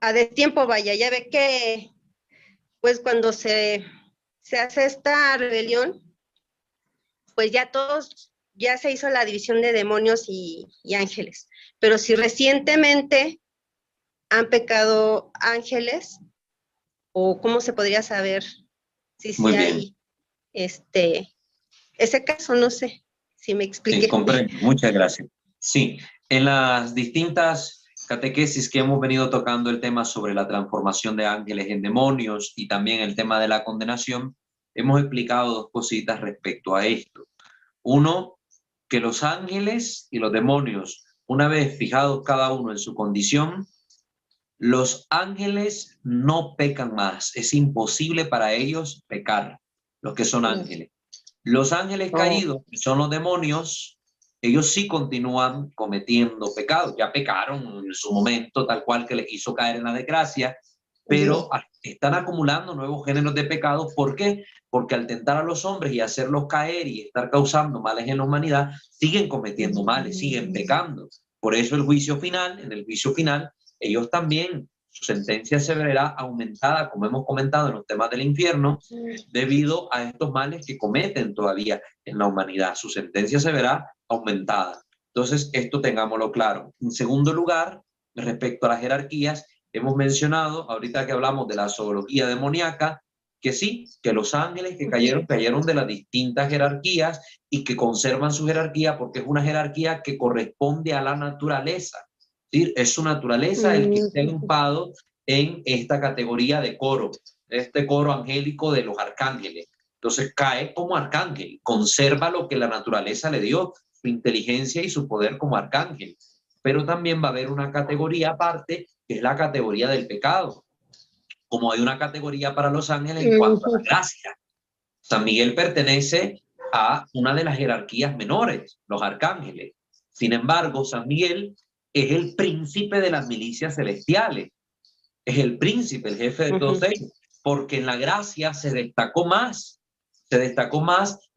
A destiempo, vaya, ya ve que pues cuando se hace esta rebelión, pues ya todos, ya se hizo la división de demonios y ángeles, pero si recientemente han pecado ángeles, o cómo se podría saber si sí hay ese caso, no sé si me expliqué. Sí, comprendo. Muchas gracias. Sí, en las distintas catequesis que hemos venido tocando el tema sobre la transformación de ángeles en demonios y también el tema de la condenación, hemos explicado dos cositas respecto a esto. Uno, que los ángeles y los demonios, una vez fijados cada uno en su condición, los ángeles no pecan más. Es imposible para ellos pecar, los que son ángeles. Los ángeles caídos, que son los demonios, ellos sí continúan cometiendo pecados. Ya pecaron en su momento, tal cual que les hizo caer en la desgracia, pero están acumulando nuevos géneros de pecados. ¿Por qué? Porque al tentar a los hombres y hacerlos caer y estar causando males en la humanidad, siguen cometiendo males, siguen pecando. Por eso el juicio final, en el juicio final, ellos también, su sentencia se verá aumentada, como hemos comentado en los temas del infierno, debido a estos males que cometen todavía en la humanidad. Su sentencia se verá aumentada. Entonces, esto tengámoslo claro. En segundo lugar, respecto a las jerarquías, hemos mencionado, ahorita que hablamos de la zoología demoníaca, que sí, que los ángeles que cayeron de las distintas jerarquías y que conservan su jerarquía porque es una jerarquía que corresponde a la naturaleza. ¿Sí? Es su naturaleza el que esté agrupado en esta categoría de coro, este coro angélico de los arcángeles. Entonces cae como arcángel, conserva lo que la naturaleza le dio, su inteligencia y su poder como arcángel. Pero también va a haber una categoría aparte, que es la categoría del pecado. Como hay una categoría para los ángeles en cuanto a la gracia. San Miguel pertenece a una de las jerarquías menores, los arcángeles. Sin embargo, San Miguel es el príncipe de las milicias celestiales, es el príncipe, el jefe de todos ellos, porque en la gracia se destacó más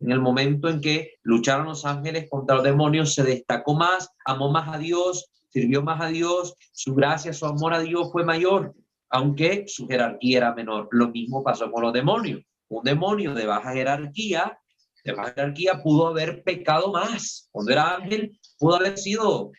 en el momento en que lucharon los ángeles contra los demonios, se destacó más, amó más a Dios, sirvió más a Dios, su gracia, su amor a Dios fue mayor, aunque su jerarquía era menor. Lo mismo pasó con los demonios. Un demonio de baja jerarquía pudo haber pecado más. Cuando era ángel, pudo haber sido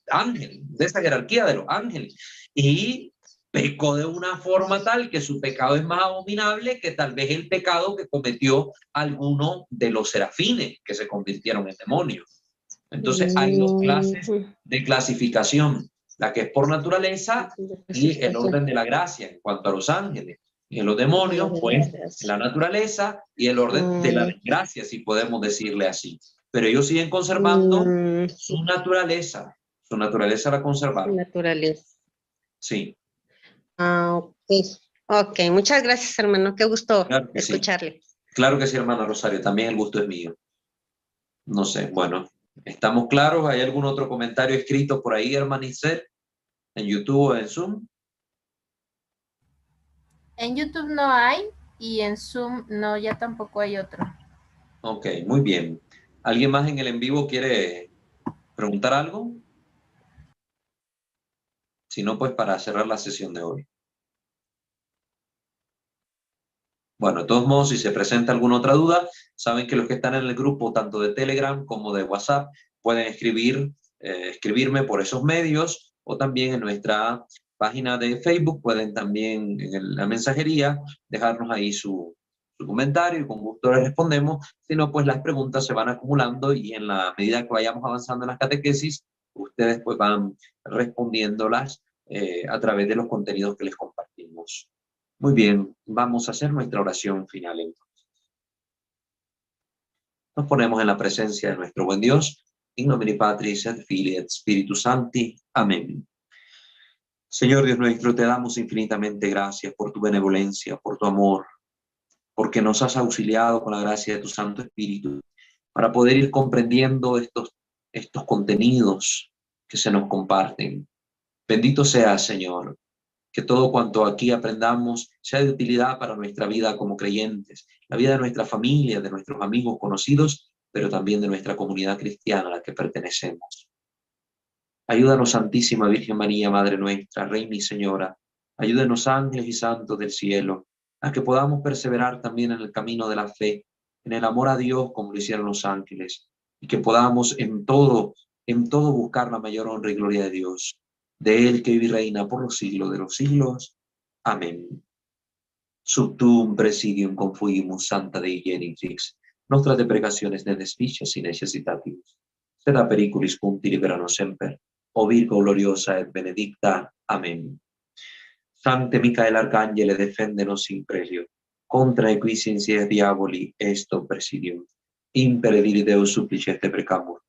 ángel, de esa jerarquía de los ángeles. Y pecó de una forma tal que su pecado es más abominable que tal vez el pecado que cometió alguno de los serafines que se convirtieron en demonios. Entonces hay dos clases de clasificación, la que es por naturaleza y el orden de la gracia en cuanto a los ángeles. Y en los demonios, pues, la naturaleza y el orden de la desgracia, si podemos decirle así. Pero ellos siguen conservando su naturaleza la conservaron. Naturaleza. Sí. Ok. Ok, muchas gracias, hermano. Qué gusto Claro que escucharle. Sí. Claro que sí, hermana Rosario. También el gusto es mío. No sé, bueno, ¿estamos claros? ¿Hay algún otro comentario escrito por ahí, hermana Isabel? ¿En YouTube o en Zoom? En YouTube no hay y en Zoom no, ya tampoco hay otro. Ok, muy bien. ¿Alguien más en el en vivo quiere preguntar algo? Si no, pues para cerrar la sesión de hoy. Bueno, de todos modos, si se presenta alguna otra duda, saben que los que están en el grupo, tanto de Telegram como de WhatsApp, pueden escribirme por esos medios o también en nuestra página de Facebook, pueden también en la mensajería dejarnos ahí su comentario y con gusto les respondemos. Si no, pues las preguntas se van acumulando y en la medida que vayamos avanzando en las catequesis, ustedes pues van respondiéndolas a través de los contenidos que les compartimos. Muy bien, vamos a hacer nuestra oración final entonces. Nos ponemos en la presencia de nuestro buen Dios, in nomine Patris et Filii et Spiritus Sancti. Amén. Señor Dios nuestro, te damos infinitamente gracias por tu benevolencia, por tu amor, porque nos has auxiliado con la gracia de tu Santo Espíritu para poder ir comprendiendo estos contenidos que se nos comparten. Bendito seas, Señor. Que todo cuanto aquí aprendamos sea de utilidad para nuestra vida como creyentes, la vida de nuestra familia, de nuestros amigos conocidos, pero también de nuestra comunidad cristiana a la que pertenecemos. Ayúdanos, Santísima Virgen María, Madre nuestra, Reina y Señora. Ayúdenos, ángeles y santos del cielo, a que podamos perseverar también en el camino de la fe, en el amor a Dios como lo hicieron los ángeles, y que podamos en todo buscar la mayor honra y gloria de Dios, de Él que vive y reina por los siglos de los siglos. Amén. Sub tuum presidium confugimus Santa Dei Genitrix, nostras deprecaciones ne despicias y necessitatis. Sed periculis punti liberanos semper, o Virgo gloriosa et benedicta. Amén. Sancte Micael Arcangele, defendenos in prelio, contra equis insides diaboli esto presidium. Impere diri Deus supplices te precamur.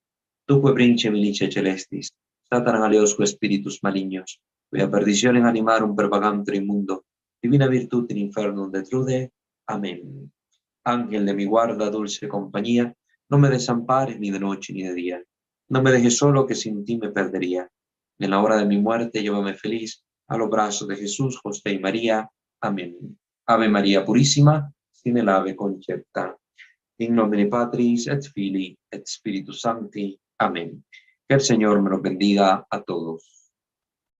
Tuque prince milice celestis, Satanas aleosque spiritus malignos, cuia perdiciones animarum propagandum in mundo, divina virtud in infernum detrude. Amén. Ángel de mi guarda, dulce compañía, no me desampares ni de noche ni de día. No me dejes solo, que sin ti me perdería. En la hora de mi muerte, llévame feliz a los brazos de Jesús, José y María. Amén. Ave María Purísima, sin el ave concepta. In nomine Patris et Filii et Spiritus Sancti. Amén. Que el Señor me los bendiga a todos.